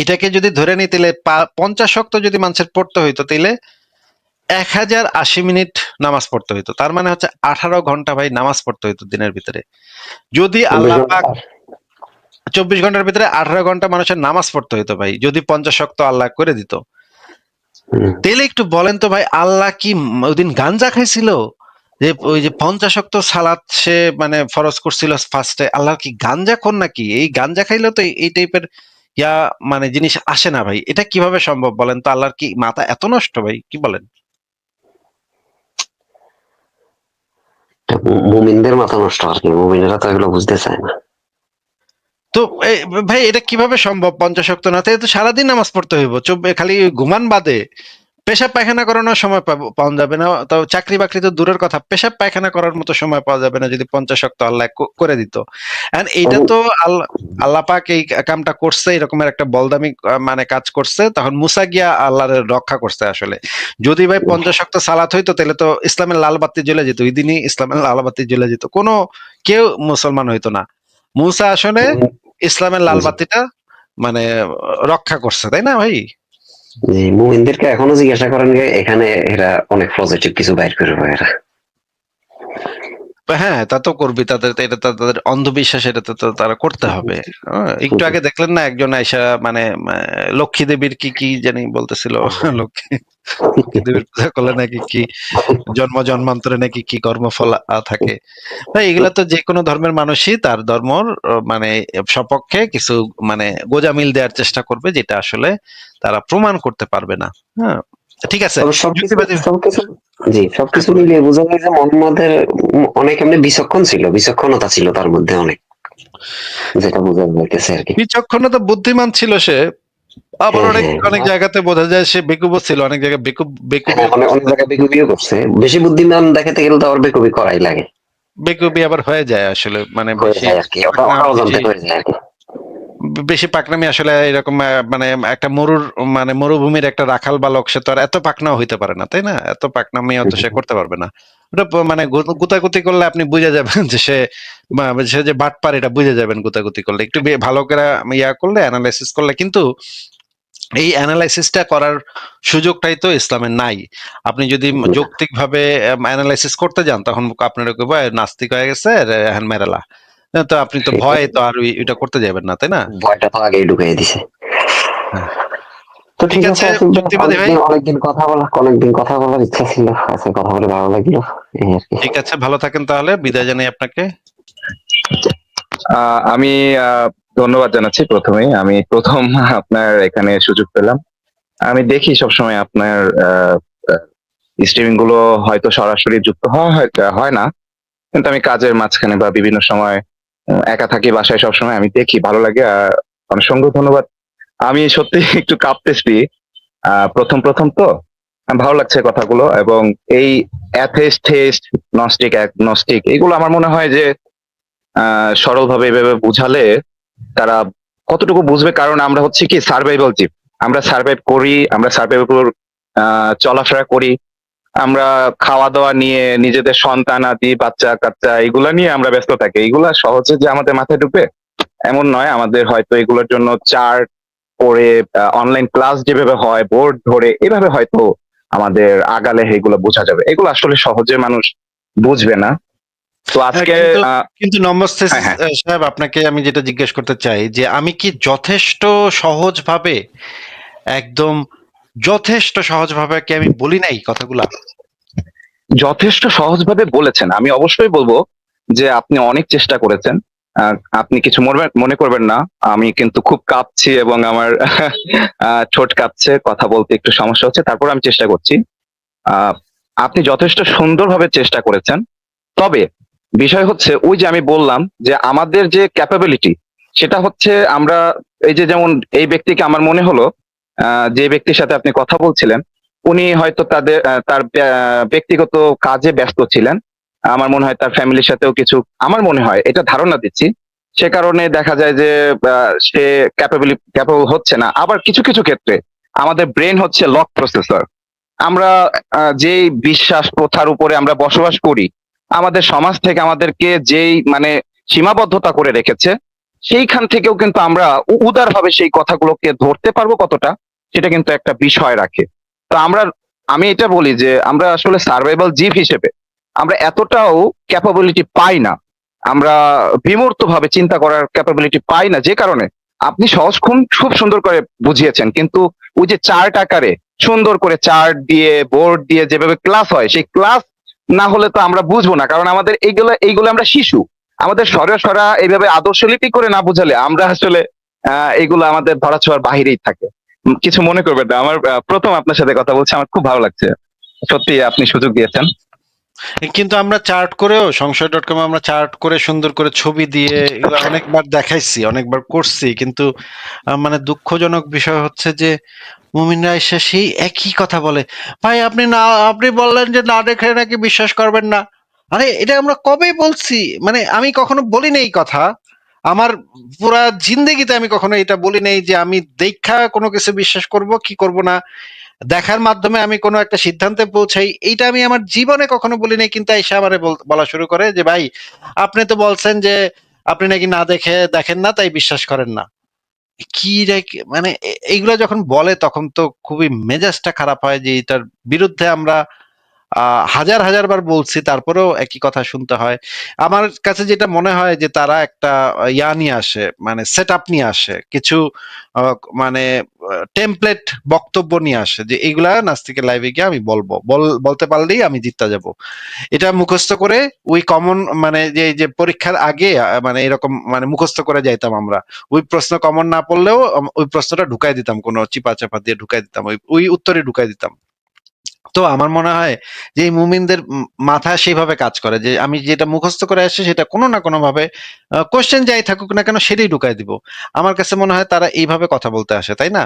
এটাকে যদি ধরে নিই তাহলে 50 ওয়াক্ত যদি মানুষের পড়তে হইতো তাহলে 1080 মিনিট নামাজ পড়তে হইতো। তার মানে হচ্ছে 18 ঘন্টা ভাই নামাজ পড়তে হইতো দিনের ভিতরে। যদি আল্লাহ পাক 24 ঘন্টার ভিতরে 18 ঘন্টা মানুষের নামাজ পড়তে হইতো ভাই, যদি 50 ওয়াক্ত আল্লাহ করে দিত। তাহলে একটু বলেন তো ভাই, আল্লাহ কি ওইদিন গাঞ্জা খাইছিল? যে ওই যে 50 ওয়াক্ত সালাত সে মানে ফরজ করছিল ফার্স্টে, আল্লাহ কি গাঞ্জা খোর নাকি? এই গাঞ্জা খাইলেও তো এই টাইপের মানে জিনিস আসে না ভাই। এটা কিভাবে সম্ভব বলেন তো? আল্লাহর কি মাথা এত নষ্ট ভাই? কি বলেন? মুমিনদের মাথা নষ্ট আর কি, মুমিনেরা তো এগুলো বুঝতে চায় না। তো ভাই এটা কিভাবে সম্ভব? 50 ওয়াক্ত না তো সারাদিন নামাজ পড়তে হইব, খালি ঘুমান বাদে পেশাব পায়খানা করানোর সময় পাওয়া যাবে না। তো চাকরি বাকরি তো দূরের কথা, পেশাব পায়খানা করার মতো সময় পাওয়া যাবে না যদি 50 ওয়াক্ত আল্লাহ করে দিত। এন্ড এইটা তো আল্লাহ পাক এই কামটা করছে, এরকমের একটা বলদামি মানে কাজ করছে, তখন মুসা গিয়া আল্লাহর রক্ষা করছে আসলে। যদি ভাই 50 ওয়াক্ত সালাত হইতো তাহলে তো ইসলামের লাল বাতি জ্বলে যেত, ওই দিনই ইসলামের লাল বাতি জ্বলে যেত, কোনো কেউ মুসলমান হইতো না। মুসা আসলে ইসলামের লাল বাতিটা মানে রক্ষা করছে, তাই না ভাই? জি, মুমিনদেরকে এখনো জিজ্ঞাসা করেন এখানে এরা অনেক পজিটিভ কিছু বাইর করবে এরা। হ্যাঁ তা তো করবি, এটা তাদের অন্ধবিশ্বাস, এটা তো তারা করতে হবে। একটু আগে দেখলেন না একজন আইসা মানে লক্ষ্মী দেবীর কি কি জানি বলতেছিল, লক্ষ্মী দেবীর পূজা করলে নাকি কি জন্ম জন্মান্তরে নাকি কি কর্মফল থাকে। ভাই এগুলা তো যে কোনো ধর্মের মানুষই তার ধর্মর মানে সপক্ষে কিছু মানে গোঁজামিল দেওয়ার চেষ্টা করবে, যেটা আসলে তারা প্রমাণ করতে পারবে না। হ্যাঁ, ঠিক আছে। তবে সবকিছু যুক্তিবাদী। সবকিছু জি, সবকিছু বলুন। মিলিয়ে বোঝা যায় যে মোহাম্মদের অনেক এমনি বিচক্ষণ ছিল, বিচক্ষণতা ছিল তার মধ্যে অনেক, যেটা বোঝা যাইতেছে আর কি। বিচক্ষণতা, বুদ্ধিমান ছিল সে। আবার হ্যাঁ, অনেক হ্যাঁ, অনেক জায়গাতে বোঝা যায় সে বেকুবও ছিল, অনেক জায়গায় হ্যাঁ, বেকুবিও অনেক অনেক করছে। জায়গায় বেকুবিও করছে। বেশি বুদ্ধিমান দেখাতে গেলে তো আবার বেকুবি করাই লাগে, বেকুবি আবার হয়ে যায় আসলে, মানে হয়ে বেশি যায় আর কি, ওটা ওটা বেশি অজান্তে হয়ে যায় আর কি। বেশি পাকনামি আসলে এরকম মানে একটা মানে মরুভূমির একটা রাখাল বালক, সে তো আর এত পাকনাও হইতে পারে না, তাই না? এত পাকনামি অত সে করতে পারবে না। ওটা মানে গুতাগুতি করলে আপনি বুঝে যাবেন যে সে যে বাটপার, এটা বুঝে যাবেন গুতাগুতি করলে, একটু ভালো করে ইয়া করলে, অ্যানালাইসিস করলে। কিন্তু এই অ্যানালাইসিসটা করার সুযোগটাই তো ইসলামের নাই। আপনি যদি যৌক্তিক ভাবে অ্যানালাইসিস করতে যান, তখন আপনারা কইবো নাস্তিক হয়ে গেছে, হ্যান মেরালা। তো আপনি তো সেটাই, ভয় তো আর এটা করতে যাবেন না, তাই না? ভয়টা তো আগেই ঢুকিয়ে দিছে। হ্যাঁ। তো ঠিক ঠিক আছে আছে আসিফ ভাই, যুক্তিবাদী ভাই। অনেকদিন কথা বলার ইচ্ছা ছিল, আজকে কথা বলে ভালো লাগলো, এই আর কি। ঠিক আছে, ভালো থাকেন তাহলে, বিদায় জানাই আপনাকে। আমি ধন্যবাদ জানাচ্ছি। প্রথমেই আমি প্রথম আপনার এখানে সুযোগ পেলাম। আমি দেখি সবসময় আপনার স্ট্রিমিং গুলো, হয়তো সরাসরি যুক্ত হয় না, কিন্তু আমি কাজের মাঝখানে বা বিভিন্ন সময় একা থাকি বাসায়, সবসময় আমি দেখি, ভালো লাগে। অসংখ্য ধন্যবাদ। আমি সত্যি একটু কাঁপতেছি, প্রথম প্রথম তো। ভালো লাগছে কথাগুলো, এবং এই অ্যাথেইস্ট, থেইস্ট, নস্টিক, অ্যাগনস্টিক, এগুলো আমার মনে হয় যে সরলভাবে এভাবে বুঝালে তারা কতটুকু বুঝবে। কারণ আমরা হচ্ছে কি সার্ভাইভাল জীব, আমরা সার্ভাইভ করি, আমরা সার্ভাইভ চলাফেরা করি, আমরা খাওয়া দাওয়া নিয়ে, নিজেদের সন্তান আদি, বাচ্চা কাচ্চা, এগুলা নিয়ে আমরা ব্যস্ত থাকি। এগুলা সহজে যে আমাদের মাথায় ঢুকবে এমন নয়। আমাদের হয়তো এগুলোর জন্য চার্ট করে, অনলাইন ক্লাস যেভাবে হয়, বোর্ড ধরে, এভাবে হয়তো আমাদের আগালে এগুলো বোঝা যাবে। এগুলো আসলে সহজে মানুষ বুঝবে না। তো হ্যাঁ, আজকে কিন্তু কিন্তু নমস্তে হ্যাঁ, হ্যাঁ, সাহেব, আপনাকে আমি যেটা জিজ্ঞেস করতে চাই যে আমি কি যথেষ্ট সহজভাবে, একদম যথেষ্ট সহজভাবে কি আমি বলি নাই কথাগুলা? যথেষ্ট সহজভাবে বলেছেন। আমি অবশ্যই বলবো যে আপনি অনেক চেষ্টা করেছেন। আপনি কিছু মনে করবেন না। আমি কিন্তু খুব কাঁপছি, এবং আমার ঠোঁট কাঁপছে, কথা বলতে একটু সমস্যা হচ্ছে, তারপর আমি চেষ্টা করছি। আহ, আপনি যথেষ্ট সুন্দরভাবে চেষ্টা করেছেন। তবে বিষয় হচ্ছে, ওই যে আমি বললাম যে আমাদের যে ক্যাপাবিলিটি, সেটা হচ্ছে আমরা, এই যে যেমন এই ব্যক্তিকে আমার মনে হলো, যে ব্যক্তির সাথে আপনি কথা বলছিলেন, উনি হয়তো তার ব্যক্তিগত কাজে ব্যস্ত ছিলেন। আমার মনে হয় তার ফ্যামিলির সাথেও কিছু, আমার মনে হয় এটা ধারণা দিচ্ছি, সে কারণে দেখা যায় যে সে ক্যাপাবল হচ্ছে না। আবার কিছু কিছু ক্ষেত্রে আমাদের ব্রেন হচ্ছে লক প্রসেসর। আমরা যেই বিশ্বাস প্রথার উপরে আমরা বসবাস করি, আমাদের সমাজ থেকে আমাদেরকে যেই মানে সীমাবদ্ধতা করে রেখেছে, সেইখান থেকেও কিন্তু আমরা উদারভাবে সেই কথাগুলোকে ধরতে পারবো কতটা, সেটা কিন্তু একটা বিষয় রাখে। তো আমি এটা বলি যে আমরা আসলে সার্ভাইভাল জীব হিসেবে আমরা এতটাও ক্যাপাবিলিটি পাই না। আমরা বিমূর্ত ভাবে চিন্তা করার ক্যাপাবিলিটি পাই না, যে কারণে আপনি সহজ খুব সুন্দর করে বুঝিয়েছেন, কিন্তু ওই যে চার্ট আকারে সুন্দর করে চার্ট দিয়ে, বোর্ড দিয়ে যেভাবে ক্লাস হয়, সেই ক্লাস না হলে তো আমরা বুঝবো না। কারণ আমাদের এইগুলো আমরা শিশু, আমাদের সরা এইভাবে আদর্শ লিপি করে না বুঝালে আমরা আসলে এগুলো আমাদের ধরাছোঁয়ার বাহিরেই থাকে। কিছু মনে করবেন না, আমার প্রথম আপনার সাথে কথা বলছি, আমার খুব ভালো লাগছে। সত্যি আপনি সুযোগ দিয়েছেন। কিন্তু আমরা চার্ট করেও, সংশয়.com আমরা চার্ট করে সুন্দর করে ছবি দিয়ে এগুলো অনেকবার দেখাইছি, অনেকবার করছি, কিন্তু মানে দুঃখজনক বিষয় হচ্ছে যে মুমিনরা এসে সেই একই কথা বলে, ভাই আপনি বললেন যে না দেখে নাকি বিশ্বাস করবেন না। আরে এটা আমরা কবে বলছি? মানে আমি কখনো বলি নাই এই কথা। আমার পুরা জিন্দেগিতে আমি কখনো এটা বলি নাই যে আমি দেখা কোনো কিছু বিশ্বাস করব কি করব না, দেখার মাধ্যমে আমি কোনো একটা সিদ্ধান্তে পৌঁছাই, এইটা আমি আমার জীবনে কখনো বলি নাই। কিন্তু এসে আমারে বলা শুরু করে যে ভাই আপনি তো বলছেন যে আপনি নাকি না দেখে দেখেন না, তাই বিশ্বাস করেন না। কি রে মানে এইগুলা যখন বলে তখন তো খুবই মেজাজটা খারাপ হয় যে এটার বিরুদ্ধে আমরা হাজার হাজার বার বলছি, তারপরেও একই কথা শুনতে হয়। আমার কাছে যেটা মনে হয় যে তারা একটা ইয়া নিয়ে আসে, মানে সেট আপ নিয়ে আসে কিছু, মানে টেমপ্লেট বক্তব্য নিয়ে আসে যে এইগুলা নাস্তিকের লাইভে গিয়ে আমি বলবো, বলতে পারলেই আমি জিততে যাব। এটা মুখস্থ করে ওই কমন মানে যে পরীক্ষার আগে মানে এরকম মানে মুখস্থ করে যাইতাম আমরা। ওই প্রশ্ন কমন না পড়লেও ওই প্রশ্নটা ঢুকাই দিতাম, কোনো চিপা চাপা দিয়ে ঢুকাই দিতাম, ওই উত্তরে ঢুকাই দিতাম। তো আমার মনে হয় যে এই মুমিনদের মাথা সেইভাবে কাজ করে যে আমি যেটা মুখস্থ করে আসছি সেটা কোনো না কোনো ভাবে কোশ্চেন যাই থাকুক না কেন সেটাই ঢুকাই দিব। আমার কাছে মনে হয় তারা এইভাবে কথা বলতে আসে, তাই না?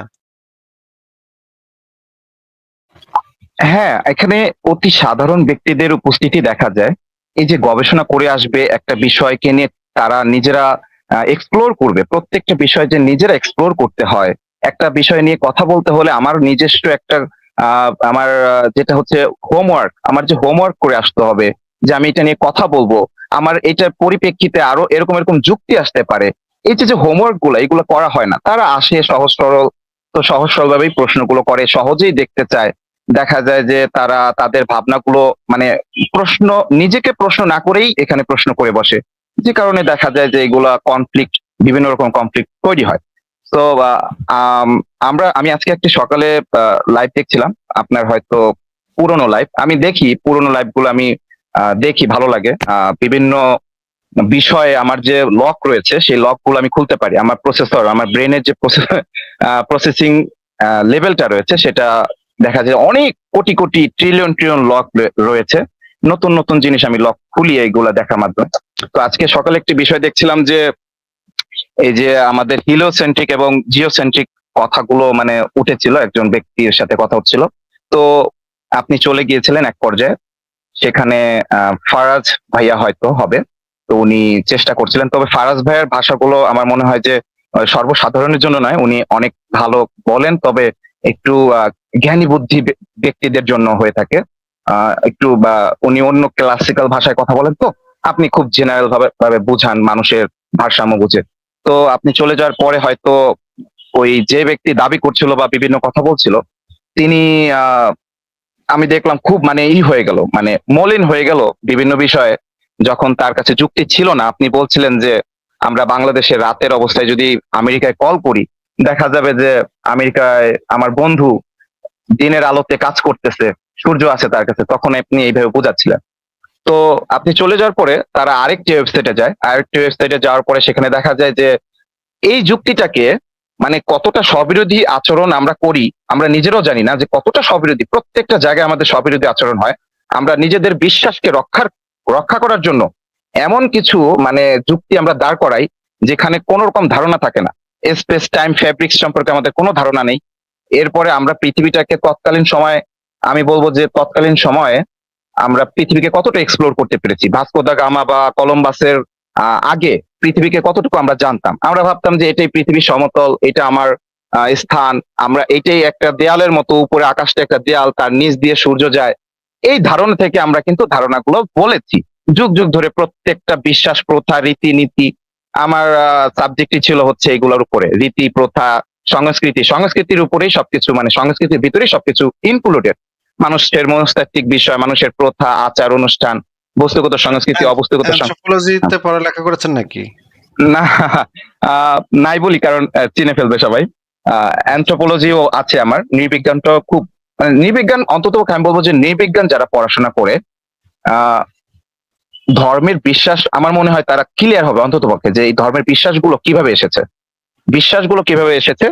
হ্যাঁ, এখানে অতি সাধারণ ব্যক্তিদের উপস্থিতি দেখা যায়। এই যে গবেষণা করে আসবে একটা বিষয়কে নিয়ে, তারা নিজেরা এক্সপ্লোর করবে। প্রত্যেকটা বিষয় যে নিজেরা এক্সপ্লোর করতে হয়, একটা বিষয় নিয়ে কথা বলতে হলে আমার নিজস্ব একটা আমার যেটা হচ্ছে হোমওয়ার্ক, আমার যে হোমওয়ার্ক করে আসতে হবে যে আমি এটা নিয়ে কথা বলবো, আমার এটার পরিপ্রেক্ষিতে আরো এরকম এরকম যুক্তি আসতে পারে। এই যে যে হোমওয়ার্ক গুলো, এগুলো করা হয় না। তারা আসে সহজ সরল, তো সহজ সরল ভাবেই প্রশ্নগুলো করে, সহজেই দেখতে চায়। দেখা যায় যে তারা তাদের ভাবনাগুলো মানে প্রশ্ন, নিজেকে প্রশ্ন না করেই এখানে প্রশ্ন করে বসে, যে কারণে দেখা যায় যে এগুলা কনফ্লিক্ট, বিভিন্ন রকম কনফ্লিক্ট তৈরি হয়। তো আমি আজকে একটি সকালে লাইভ দেখছিলাম, আপনার হয়তো পুরোনো লাইভ আমি দেখি, পুরোনো লাইভ গুলো আমি দেখি, ভালো লাগে। বিভিন্ন বিষয়ে আমার যে লক রয়েছে সেই লক গুলো আমি খুলতে পারি। আমার প্রসেসর, আমার ব্রেনের যে প্রসেসিং লেভেলটা রয়েছে সেটা দেখা যায় অনেক crore crore trillion trillion lock রয়েছে। নতুন নতুন জিনিস আমি লক খুলি এইগুলা দেখার মাধ্যমে। তো আজকে সকালে একটি বিষয় দেখছিলাম যে এই যে আমাদের হিলিওসেন্ট্রিক এবং জিওসেন্ট্রিক কথাগুলো মানে উঠেছিল, একজন ব্যক্তির সাথে কথা হচ্ছিল। তো আপনি চলে গিয়েছিলেন এক পর্যায়ে, সেখানে ফারাজ ভাইয়া হয়তো হবে। তো উনি চেষ্টা করছিলেন, তবে ফারাজ ভাইয়ের ভাষাগুলো আমার মনে হয় যে সর্বসাধারণের জন্য নয়, উনি অনেক ভালো বলেন, তবে একটু জ্ঞানী বুদ্ধি ব্যক্তিদের জন্য হয়ে থাকে। একটু বা উনি অন্য ক্লাসিক্যাল ভাষায় কথা বলেন, তো আপনি খুব জেনারেল ভাবে বুঝান, মানুষের ভারসাম্য বুঝে। তো আপনি চলে যাওয়ার পরে হয়তো ওই যে ব্যক্তি দাবি করছিল বা বিভিন্ন কথা বলছিল, তিনি আমি দেখলাম খুব মানে হয়ে গেল, মানে মলিন হয়ে গেল বিভিন্ন বিষয়ে, যখন তার কাছে যুক্তি ছিল না। আপনি বলছিলেন যে আমরা বাংলাদেশের রাতের অবস্থায় যদি আমেরিকায় কল করি, দেখা যাবে যে আমেরিকায় আমার বন্ধু দিনের আলোতে কাজ করতেছে, সূর্য আছে তার কাছে, তখন আপনি এইভাবে বোঝাচ্ছিলেন। তো আপনি চলে যাওয়ার পরে তারা আরেকটি ওয়েবসাইটে যায়, আরেকটি ওয়েবসাইটে যাওয়ার পরে সেখানে দেখা যায় যে এই যুক্তিটাকে মানে কতটা স্ববিরোধী আচরণ আমরা করি, আমরা নিজেরাও জানি না যে কতটা স্ববিরোধী। প্রত্যেকটা জায়গায় আমাদের স্ববিরোধী আচরণ হয়। আমরা নিজেদের বিশ্বাসকে রক্ষা করার জন্য এমন কিছু মানে যুক্তি আমরা দাঁড় করাই যেখানে কোনো রকম ধারণা থাকে না। স্পেস টাইম ফ্যাব্রিক্স সম্পর্কে আমাদের কোনো ধারণা নেই। এরপরে আমরা পৃথিবীটাকে তৎকালীন সময়ে, আমি বলবো যে তৎকালীন সময়ে আমরা পৃথিবীকে কতটা এক্সপ্লোর করতে পেরেছি। ভাস্কো দা গামা বা কলম্বাসের আগে পৃথিবীকে কতটুকু আমরা জানতাম। আমরা ভাবতাম যে এটাই পৃথিবীর সমতল, এটা আমার স্থান, আমরা এটাই একটা দেয়ালের মতো, উপরে আকাশটা একটা দেয়াল, তার নিচ দিয়ে সূর্য যায়। এই ধারণা থেকে আমরা কিন্তু ধারণাগুলো বলেছি যুগ যুগ ধরে। প্রত্যেকটা বিশ্বাস, প্রথা, রীতিনীতি, আমার সাবজেক্টই ছিল হচ্ছে এগুলোর উপরে, রীতি, প্রথা, সংস্কৃতির উপরেই সবকিছু, মানে সংস্কৃতির ভিতরেই সবকিছু ইনক্লুডেড। মানুষের মনস্তাত্ত্বিক বিষয়, মানুষের প্রথা, আচার অনুষ্ঠান, বস্তুগত সংস্কৃতি, অবস্তুগত অ্যানথ্রোপোলজিতে পড়ালেখা করেছেন নাকি? না, নাই বলি কারণ চিনে ফেলবে সবাই। অ্যানথ্রোপোলজিও আছে আমার, নৃবিজ্ঞানটাও খুব মানে নৃবিজ্ঞান, অন্তত আমি বলবো যে নৃবিজ্ঞান যারা পড়াশোনা করে আহ ধর্মের বিশ্বাস, আমার মনে হয় তারা ক্লিয়ার হবে অন্তত পক্ষে যে এই ধর্মের বিশ্বাসগুলো কিভাবে এসেছে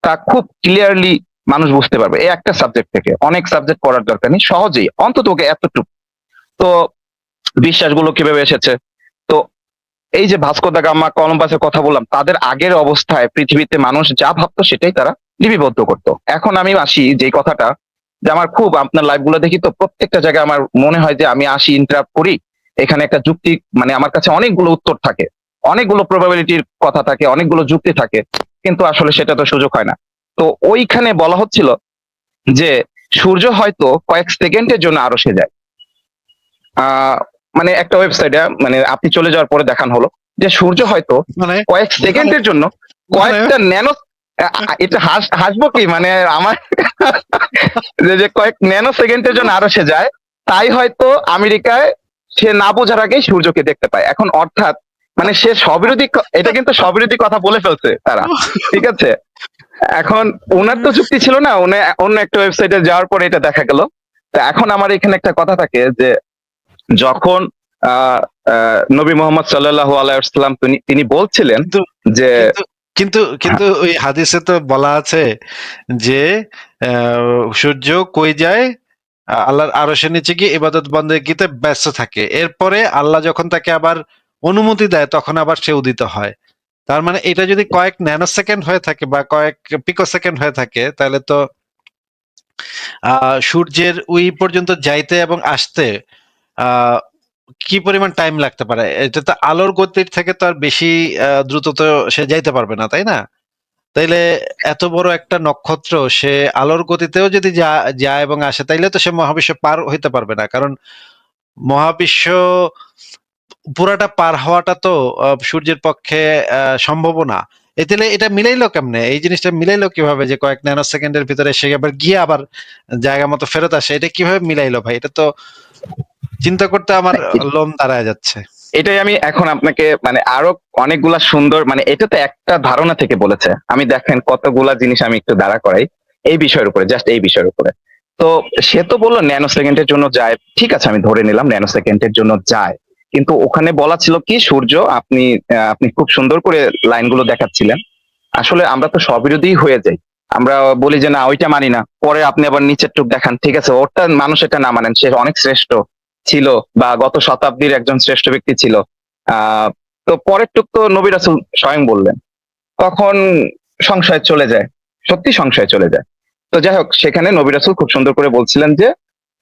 তা খুব ক্লিয়ারলি মানুষ বুঝতে পারবে। এই একটা সাবজেক্ট থেকে, অনেক সাবজেক্ট পড়ার দরকার নেই, সহজেই অন্তত এতটুকু তো বিশ্বাসগুলো কিভাবে এসেছে। তো এই যে ভাস্কো দা গামা, কলম্বাসের কথা বললাম, তাদের আগের অবস্থায় পৃথিবীতে মানুষ যা ভাবতো সেটাই তারা লিপিবদ্ধ করতো। এখন আমি আসি যে কথাটা, যে আমার খুব আপনার লাইভ গুলো দেখি, তো প্রত্যেকটা জায়গায় আমার মনে হয় যে আমি আসি, ইন্টারাপ্ট করি, এখানে একটা যুক্তি মানে আমার কাছে অনেকগুলো উত্তর থাকে, অনেকগুলো প্রবাবিলিটির কথা থাকে, অনেকগুলো যুক্তি থাকে, কিন্তু আসলে সেটা তো সুযোগ হয় না। তো ওইখানে বলা হচ্ছিল যে সূর্য হয়তো কয়েক সেকেন্ডের জন্য আরো সে যায়। মানে একটা ওয়েবসাইটে মানে আপনি চলে যাওয়ার পরে দেখানো হলো যে সূর্য হয়তো মানে কয়েক সেকেন্ডের জন্য কয়েকটা ন্যানো, এটা হাসবো কি মানে আমার যে কয়েক ন্যানো সেকেন্ডের জন্য আরো সে যায়, তাই হয়তো আমেরিকায় সে না বোঝার আগেই সূর্যকে দেখতে পায়। এখন অর্থাৎ মানে সে স্ববিরোধী, এটা কিন্তু স্ববিরোধী কথা বলে ফেলছে তারা, ঠিক আছে। এখন ওনার তো যুক্তি ছিল না, উনি অন্য একটা ওয়েবসাইটে যাওয়ার পরে এটা দেখা গেল। তো এখন আমার এখানে একটা কথা থাকে যে যখন নবী মোহাম্মদ সাল্লাল্লাহু আলাইহি ওয়াসাল্লাম তিনি বলছিলেন কিন্তু যে কিন্তু কিন্তু ওই হাদিসে তো বলা আছে যে সূর্য কই যায়, আল্লাহর আরশের নিচে গিয়ে ইবাদত বন্দেগীতে ব্যস্ত থাকে, এরপরে আল্লাহ যখন তাকে আবার অনুমতি দেয় তখন আবার সে উদিত হয়। তার মানে এটা যদি কয়েক ন্যানো সেকেন্ড হয়ে থাকে বা কয়েক পিকো সেকেন্ড হয়ে থাকে, তাহলে তো সূর্যের ওই পর্যন্ত যাইতে এবং আসতে আহ কি পরিমাণ টাইম লাগতে পারে? এটা তো আলোর গতির থেকে তো আর বেশি দ্রুত তো সে যাইতে পারবে না, তাই না? তাইলে এত বড় একটা নক্ষত্র সে আলোর গতিতেও যদি যায় এবং আসে, তাইলে তো সে মহাবিশ্ব পার হইতে পারবে না, কারণ মহাবিশ্ব পুরাটা পার হওয়াটা তো সূর্যের পক্ষে সম্ভব না। তাহলে এটা মিলাইলো কেমনে? এই জিনিসটা মিলাইলো কিভাবে যে কয়েক ন্যানো সেকেন্ডের ভিতরে সে আবার গিয়ে আবার জায়গা মতো ফেরত আসে? এটা কিভাবে মিলাইলো ভাই? এটা তো চিন্তা করতে আমার লোম দাঁড়ায় যাচ্ছে। এটাই আমি এখন আপনাকে মানে আরো অনেকগুলা সুন্দর, মানে এটা তো একটা ধারণা থেকে বলেছে, আমি দেখেন কতগুলা জিনিস আমি একটু দাঁড়া করাই এই বিষয়ের উপরে, জাস্ট এই বিষয়ের উপরে। তো সে তো বললো ন্যানো সেকেন্ডের জন্য যায়, ঠিক আছে আমি ধরে নিলাম ন্যানো সেকেন্ডের জন্য যায়, কিন্তু ওখানে বলা ছিল কি সূর্য, আপনি খুব সুন্দর করে লাইনগুলো দেখাচ্ছিলেন। আসলে আমরা তো স্ববিরোধী হয়ে যাই, আমরা বলি যে না ওইটা মানি না, পরে আপনি আবার নিচের টুক দেখান, ঠিক আছে ওটা মানুষ এটা না মানেন, সে অনেক শ্রেষ্ঠ ছিল বা গত শতাব্দীর একজন শ্রেষ্ঠ ব্যক্তি ছিল। আহ তো পরের টুক তো নবী রাসূল স্বয়ং বললেন, তখন সংশয় চলে যায়, সত্যি সংশয় চলে যায়। তো যাই হোক, সেখানে নবী রাসূল খুব সুন্দর করে বলছিলেন যে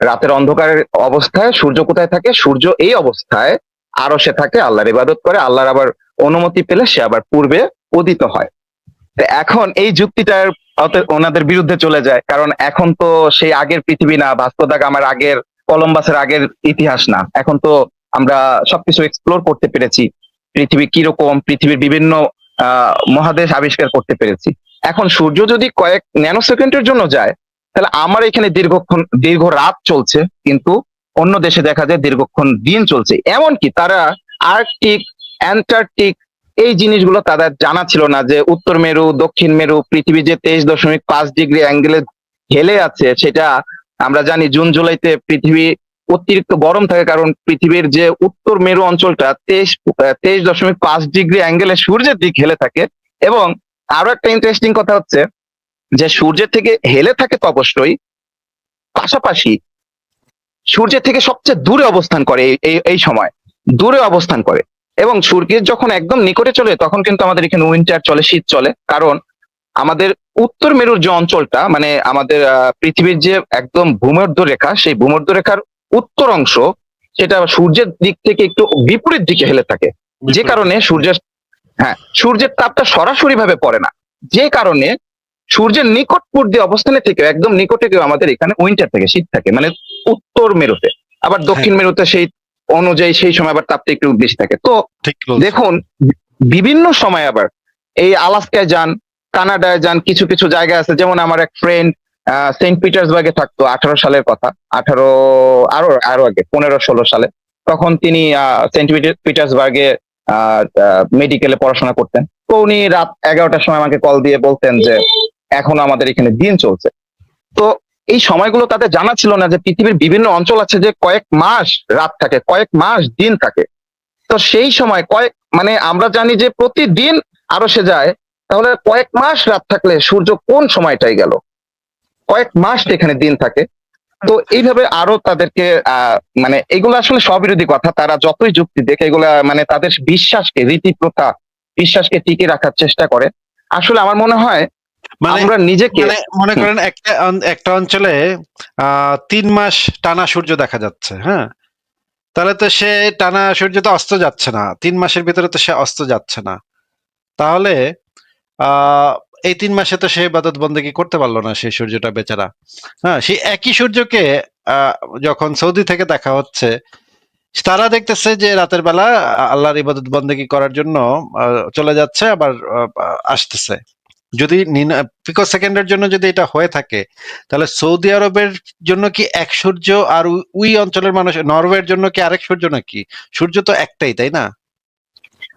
রাতের অন্ধকারের অবস্থায় সূর্য কোথায় থাকে? সূর্য এই অবস্থায় আরো সে থাকে, আল্লাহর ইবাদত করে, আল্লাহর আবার অনুমতি পেলে সে আবার পূর্বে উদিত হয়। তো এখন এই যুক্তিটার ওনাদের বিরুদ্ধে চলে যায়, কারণ এখন তো সেই আগের পৃথিবী না, ভাস্কো দা গামার আগের, কলম্বাসের আগের ইতিহাস না, এখন তো আমরা সবকিছু এক্সপ্লোর করতে পেরেছি, পৃথিবী কিরকম, পৃথিবীর বিভিন্ন মহাদেশ আবিষ্কার করতে পেরেছি। এখন সূর্য যদি কয়েক ন্যানো সেকেন্ডের জন্য যায়, তাহলে আমার এখানে দীর্ঘ রাত চলছে, কিন্তু অন্য দেশে দেখা যায় দীর্ঘক্ষণ দিন চলছে। এমনকি তারা আর্কটিক, অ্যান্টার্কটিক এই জিনিসগুলো তাদের জানা ছিল না, যে উত্তর মেরু, দক্ষিণ মেরু, পৃথিবী যে 23.5 ডিগ্রি অ্যাঙ্গেলে হেলে আছে, সেটা আমরা জানি জুন জুলাইতে পৃথিবী অতিরিক্ত গরম থাকে, কারণ পৃথিবীর যে উত্তর মেরু অঞ্চলটা 23.5 ডিগ্রি অ্যাঙ্গেলে সূর্যের দিক হেলে থাকে। এবং আরো একটা ইন্টারেস্টিং কথা হচ্ছে যে সূর্যের থেকে হেলে থাকে তো অবশ্যই, পাশাপাশি সূর্যের থেকে সবচেয়ে দূরে অবস্থান করে, এই সময় দূরে অবস্থান করে। এবং সূর্যের যখন একদম নিকটে চলে, তখন কিন্তু আমাদের এখানে উইন্টার চলে, শীত চলে, কারণ আমাদের উত্তর মেরুর যে অঞ্চলটা, মানে আমাদের পৃথিবীর যে একদম ভূমধ্য রেখা, সেই ভূমধ্য রেখার উত্তর অংশ, সেটা সূর্যের দিক থেকে একটু বিপরীত দিকে হেলে থাকে, যে কারণে সূর্যের তাপটা সরাসরি ভাবে পড়ে না, যে কারণে সূর্যের নিকটবর্তী অবস্থানে থেকে একদম নিকটে কেউ আমাদের এখানে উইন্টার থাকে, শীত থাকে, মানে উত্তর মেরুতে। আবার দক্ষিণ মেরুতে সেই অনুযায়ী সেই সময় আবার তাপটা একটু বেশি থাকে। তো দেখুন, বিভিন্ন সময় আবার এই আলাস্কায় যান, কানাডায় যান, কিছু কিছু জায়গা আছে, যেমন আমার এক ফ্রেন্ড সেন্ট পিটার্সবার্গে থাকতো 18 সালের কথা, 18 আরো আগে 15-16 সালে, তখন তিনি সেন্ট পিটার্সবার্গে মেডিকেলে পড়াশোনা করতেন। তো উনি রাত 11টার সময় আমাকে কল দিয়ে বলতেন যে এখনো আমাদের এখানে দিন চলছে। তো এই সময়গুলো তাদের জানা ছিল না যে পৃথিবীর বিভিন্ন অঞ্চল আছে যে কয়েক মাস রাত থাকে, কয়েক মাস দিন থাকে। তো সেই সময় মানে আমরা জানি যে প্রতিদিন আরো সে যায়, তাহলে কয়েক মাস রাত থাকলে সূর্য কোন সময়টাই গেল, কয়েক মাস এখানে দিন থাকে। তো এইভাবে আরো তাদেরকে মানে এগুলো আসলে স্ববিরোধী কথা, তারা যতই যুক্তি দেখে এগুলা মানে তাদের বিশ্বাসকে, রীতি প্রথা, বিশ্বাসকে টিকে রাখার চেষ্টা করে। আসলে আমার মনে হয় আমরা নিজেকে, মনে করেন একটা অঞ্চলে 3 মাস টানা সূর্য দেখা যাচ্ছে, হ্যাঁ, তাহলে তো সে টানা সূর্য তো অস্ত যাচ্ছে না, 3 মাসের ভিতরে তো সে অস্ত যাচ্ছে না, তাহলে এই 3 মাসে তো সে ইবাদত বন্দেগী করতে পারলো না সেই সূর্যটা বেচারা। হ্যাঁ, সেই একই সূর্যকে যখন সৌদি থেকে দেখা হচ্ছে, তারা দেখতেছে যে রাতের বেলা আল্লাহর ইবাদত বন্দেগী করার জন্য চলে যাচ্ছে, আবার আসতেছে। যদি পিকো সেকেন্ডের জন্য যদি এটা হয়ে থাকে, তাহলে সৌদি আরবের জন্য কি এক সূর্য, আর ওই অঞ্চলের মানুষ নরওয়ের জন্য কি আরেক সূর্য নাকি? সূর্য তো একটাই, তাই না?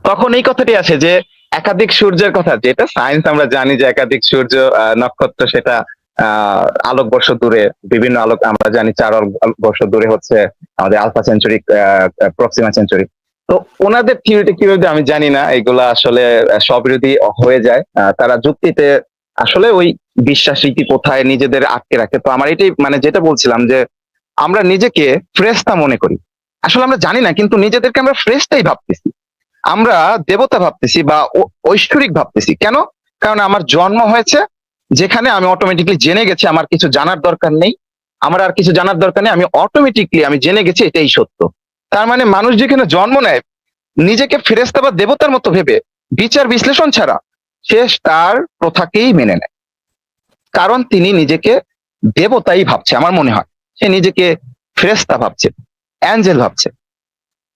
তখন এই কথাটি আসে যে একাধিক সূর্যের কথা, যেটা সায়েন্স আমরা জানি যে একাধিক সূর্য নক্ষত্র, সেটা আলোকবর্ষ দূরে, বিভিন্ন আলোক আমরা জানি 4 বর্ষ দূরে হচ্ছে আমাদের আলফা সেঞ্চুরি, প্রক্সিমা সেঞ্চুরি। তো ওনাদের থিওরিটি কি বলতে আমি জানি না, এগুলা আসলে স্ববিরোধী হয়ে যায়। তারা যুক্তিতে আসলে ওই বিশ্বাস রীতি কোথায় নিজেদের আটকে রাখে। তো আমার এটাই মানে যেটা বলছিলাম যে আমরা নিজেকে ফ্রেস্তা মনে করি, আসলে আমরা জানি না, কিন্তু নিজেদেরকে আমরা ফ্রেস্তাই ভাবতেছি, আমরা দেবতা ভাবতেছি বা ঐশ্বরিক ভাবতেছি। কেন? কারণ আমার জন্ম হয়েছে যেখানে আমি অটোমেটিকলি জেনে গেছি আমার কিছু জানার দরকার নেই, আমার আর কিছু জানার দরকার নেই, আমি অটোমেটিকলি আমি জেনে গেছি এটাই সত্য। তার মানে মানুষ যেখানে জন্ম নেয় নিজেকে ফেরেশতা বা দেবতার মতো ভেবে, বিচার বিশ্লেষণ ছাড়া, সে তার প্রথাকেই মেনে নেয়, কারণ তিনি নিজেকে দেবতাই ভাবছে। আমার মনে হয় সে নিজেকে ফেরেশতা ভাবছে, অ্যাঞ্জেল ভাবছে।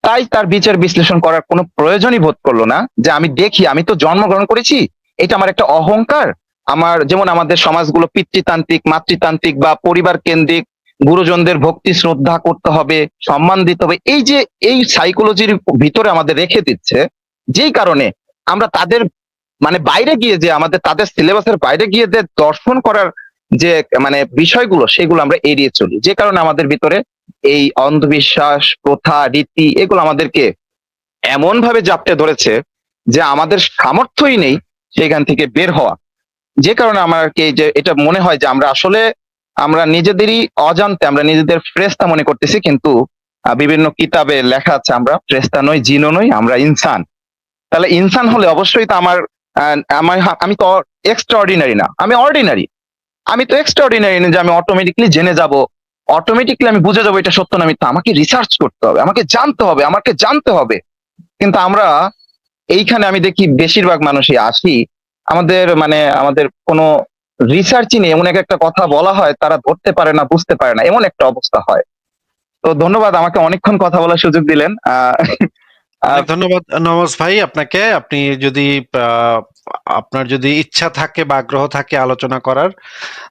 তাই তার বিচার বিশ্লেষণ করার কোনো প্রয়োজনই বোধ করলো না, যে আমি দেখি, আমি তো জন্মগ্রহণ করেছি, এটা আমার একটা অহংকার। আমার যেমন আমাদের সমাজগুলো পিতৃতান্ত্রিক, মাতৃতান্ত্রিক বা পরিবার কেন্দ্রিক, গুরুজনদের ভক্তি শ্রদ্ধা করতে হবে, সম্মান দিতে হবে, এই যে এই সাইকোলজির ভিতরে আমাদের রেখে দিচ্ছে, যেই কারণে আমরা তাদের মানে বাইরে গিয়ে যে আমাদের তাদের সিলেবাসের বাইরে গিয়ে যে দর্শন করার যে মানে বিষয়গুলো, সেগুলো আমরা এড়িয়ে চলি, যে কারণে আমাদের ভিতরে এই অন্ধবিশ্বাস, প্রথা, রীতি, এগুলো আমাদেরকে এমন ভাবে জাপটে ধরেছে যে আমাদের সামর্থ্যই নেই সেখান থেকে বের হওয়া। যে কারণে আমার কি যে এটা মনে হয় যে আমরা আসলে আমরা নিজেদেরই অজান্তে আমরা নিজেদের ফ্রেস্তা মনে করতেছি, কিন্তু বিভিন্ন কিতাবে লেখা আছে আমরা ফ্রেস্তা নই, জিনও নই, আমরা ইনসান। তাহলে ইনসান হলে অবশ্যই তো আমি তো এক্সট্রা অর্ডিনারি না, আমি অর্ডিনারি। আমি তো এক্সট্রা অর্ডিনারি না যে আমি অটোমেটিকলি জেনে যাব, অটোমেটিকলি আমি বুঝে যাবো এটা সত্য না মিথ্যা। আমাকে রিসার্চ করতে হবে, আমাকে জানতে হবে, আমাকে জানতে হবে। কিন্তু আমরা এইখানে আমি দেখি বেশিরভাগ মানুষই আসি, আমাদের মানে আমাদের কোনো রিসার্চই নেই, এমন একটা কথা বলা হয় তারা ধরতে পারে না, বুঝতে পারে না, এমন একটা অবস্থা হয়। তো ধন্যবাদ, আমাকে অনেকক্ষণ কথা বলার সুযোগ দিলেন। অনেক ধন্যবাদ নওয়াজ ভাই আপনাকে। আপনি যদি আহ, আপনার যদি ইচ্ছা থাকে বা আগ্রহ থাকে আলোচনা করার,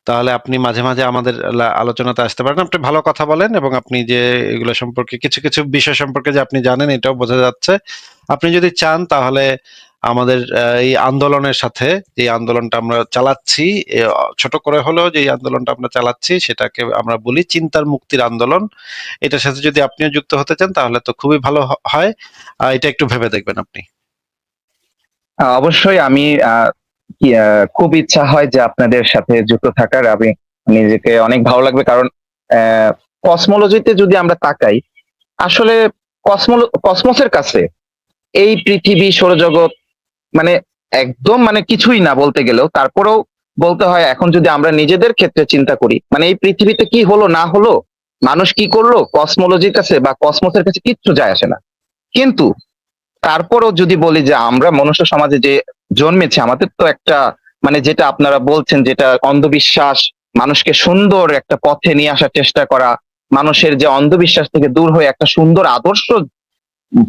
তাহলে আপনি মাঝে মাঝে আমাদের আলোচনাতে আসতে পারেন। আপনি ভালো কথা বলেন এবং আপনি যে এগুলো সম্পর্কে কিছু কিছু বিষয় সম্পর্কে যে আপনি জানেন এটাও বোঝা যাচ্ছে। আপনি যদি চান তাহলে আমাদের এই আন্দোলনের সাথে, যে আন্দোলনটা আমরা চালাচ্ছি, ছোট করে হলেও যে আন্দোলনটা আমরা চালাচ্ছি সেটাকে আমরা বলি চিন্তার মুক্তির আন্দোলন, এটার সাথে যদি আপনিও যুক্ত হতে চান তাহলে তো খুবই ভালো হয়। এটা একটু ভেবে দেখবেন আপনি। অবশ্যই আমি খুব ইচ্ছা হয় যে আপনাদের সাথে যুক্ত থাকার। আমি নিজেকে অনেক ভালো লাগবে, কারণ কসমোলজিতে যদি আমরা তাকাই, আসলে কসমোসের কাছে এই পৃথিবী সৌরজগৎ মানে একদম মানে কিছুই না বলতে গেলেও, তারপরেও বলতে হয় এখন যদি আমরা নিজেদের ক্ষেত্রে চিন্তা করি, মানে এই পৃথিবীতে কি হলো না হলো, মানুষ কি করলো, কসমোলজির কাছে বা কসমোসের কাছে কিচ্ছু যায় আসে না। কিন্তু তারপরও যদি বলি যে আমরা মনুষ্য সমাজে যে জন্মেছে, আমাদের তো একটা মানে যেটা আপনারা বলছেন, যেটা অন্ধবিশ্বাস, মানুষকে সুন্দর একটা পথে নিয়ে আসার চেষ্টা করা, মানুষের যে অন্ধবিশ্বাস থেকে দূর হয়ে একটা সুন্দর আদর্শ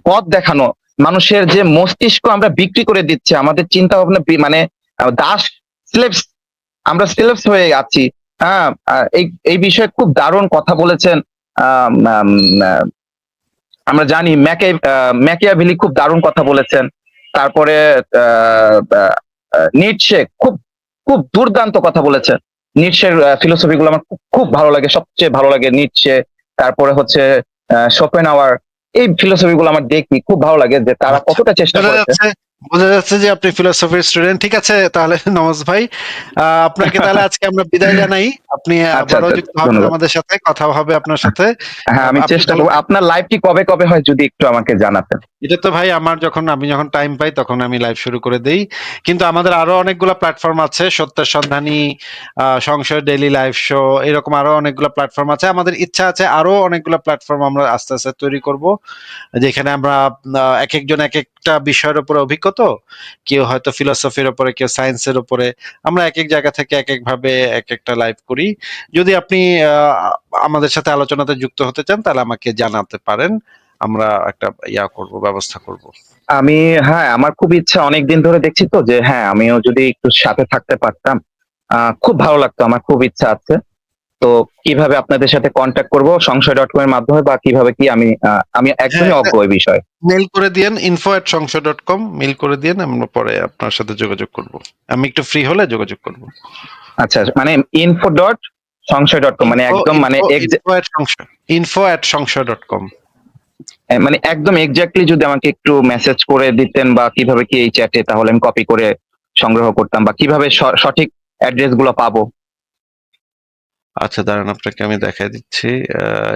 পথ দেখানো, মানুষের যে মস্তিষ্ক আমরা বিক্রি করে দিচ্ছে, আমাদের চিন্তা ভাবনা মানে দাস, স্লেভস, আমরা স্লেভস হয়ে আছি। হ্যাঁ, এই এই বিষয়ে খুব দারুণ কথা বলেছেন। আম, আম, আহ, আমরা জানি ম্যাকিয়াভেলি খুব দারুণ কথা বলেছেন। তারপরে নিটশে খুব খুব দুর্দান্ত কথা বলেছেন। নিটশের ফিলোসফি গুলো আমার খুব খুব ভালো লাগে, সবচেয়ে ভালো লাগে নিটশে। তারপরে হচ্ছে শোপেনহাওয়ার, এই ফিলোসফি গুলো আমার দেখি খুব ভালো লাগে যে তারা আচ্ছা, কতটা চেষ্টা বোঝা করেছে। যাচ্ছে, বোঝা যাচ্ছে যে আপনি ফিলোসফির স্টুডেন্ট। ঠিক আছে তাহলে নওয়াজ ভাই, আপনাকে তাহলে আজকে আমরা বিদায় জানাই। আপনি আচ্ছা আবারও আচ্ছা, যুক্ত হবেন ধন্যবাদ। আমাদের সাথে, কথা হবে আপনার সাথে। হ্যাঁ, আমি আপনি চেষ্টা ভালো করবো। থাকবেন। আপনার লাইভটি কবে কবে হয় যদি একটু আমাকে জানাতেন। এটা তো ভাই আমি যখন টাইম পাই তখন আমি লাইভ শুরু করে দেই। কিন্তু আমাদের আরো অনেকগুলো প্ল্যাটফর্ম আছে, সত্যের সন্ধানী, সংশয় ডেইলি লাইভ শো, এরকম আরো অনেকগুলো প্ল্যাটফর্ম আছে। আমাদের ইচ্ছা আছে আরো অনেকগুলো প্ল্যাটফর্ম আমরা আস্তে আস্তে তৈরি করব, যেখানে আমরা এক একজন এক একটা বিষয়ের উপরে অভিজ্ঞ তো, কেউ হয়তো ফিলোসফির উপরে, কেউ সায়েন্সের উপরে, আমরা এক এক জায়গা থেকে এক এক ভাবে এক একটা লাইভ করি। যদি আপনি আমাদের সাথে আলোচনাতে যুক্ত হতে চান তাহলে আমাকে জানাতে পারেন, আমরা একটা করব, ব্যবস্থা করব। আমি, হ্যাঁ, আমার খুব ইচ্ছা, অনেকদিন ধরে দেখছি তো যে হ্যাঁ আমিও যদি একটু সাথে থাকতে পারতাম, খুব ভালো লাগতো, আমার খুব ইচ্ছা আছে। তো কিভাবে আপনাদের সাথে কন্ট্যাক্ট করব সংশয়.com এর মাধ্যমে, বা কিভাবে কি আমি একদমই অজ্ঞ এই বিষয়। মেল করে দিয়েন info@সংশয়.com, মেল করে দিয়েন, আমরা পরে আপনার সাথে যোগাযোগ করব। আমি একটু ফ্রি হলে যোগাযোগ করব। আচ্ছা, মানে info.সংশয়.com মানে একদম মানে info@সংশয়.com। মানে একদম এক্স্যাক্টলি যদি আমাকে একটু মেসেজ করে দিতেন, বা কিভাবে কি এই চ্যাটে, তাহলে আমি কপি করে সংগ্রহ করতাম, বা কিভাবে সঠিক অ্যাড্রেস গুলো পাবো। আচ্ছা দাঁড়ান, আপনাকে আমি দেখাই দিচ্ছি।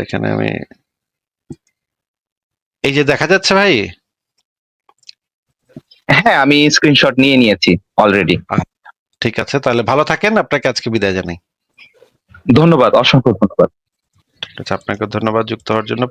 এখানে আমি, এই যে দেখা যাচ্ছে ভাই। হ্যাঁ, আমি স্ক্রিনশট নিয়ে নিয়েছি অলরেডি। ঠিক আছে, তাহলে ভালো থাকেন, আপনাকে আজকে বিদায় জানাই। ধন্যবাদ, অসংখ্য ধন্যবাদ। ঠিক আছে, আপনাকে ধন্যবাদ যুক্ত হওয়ার জন্য।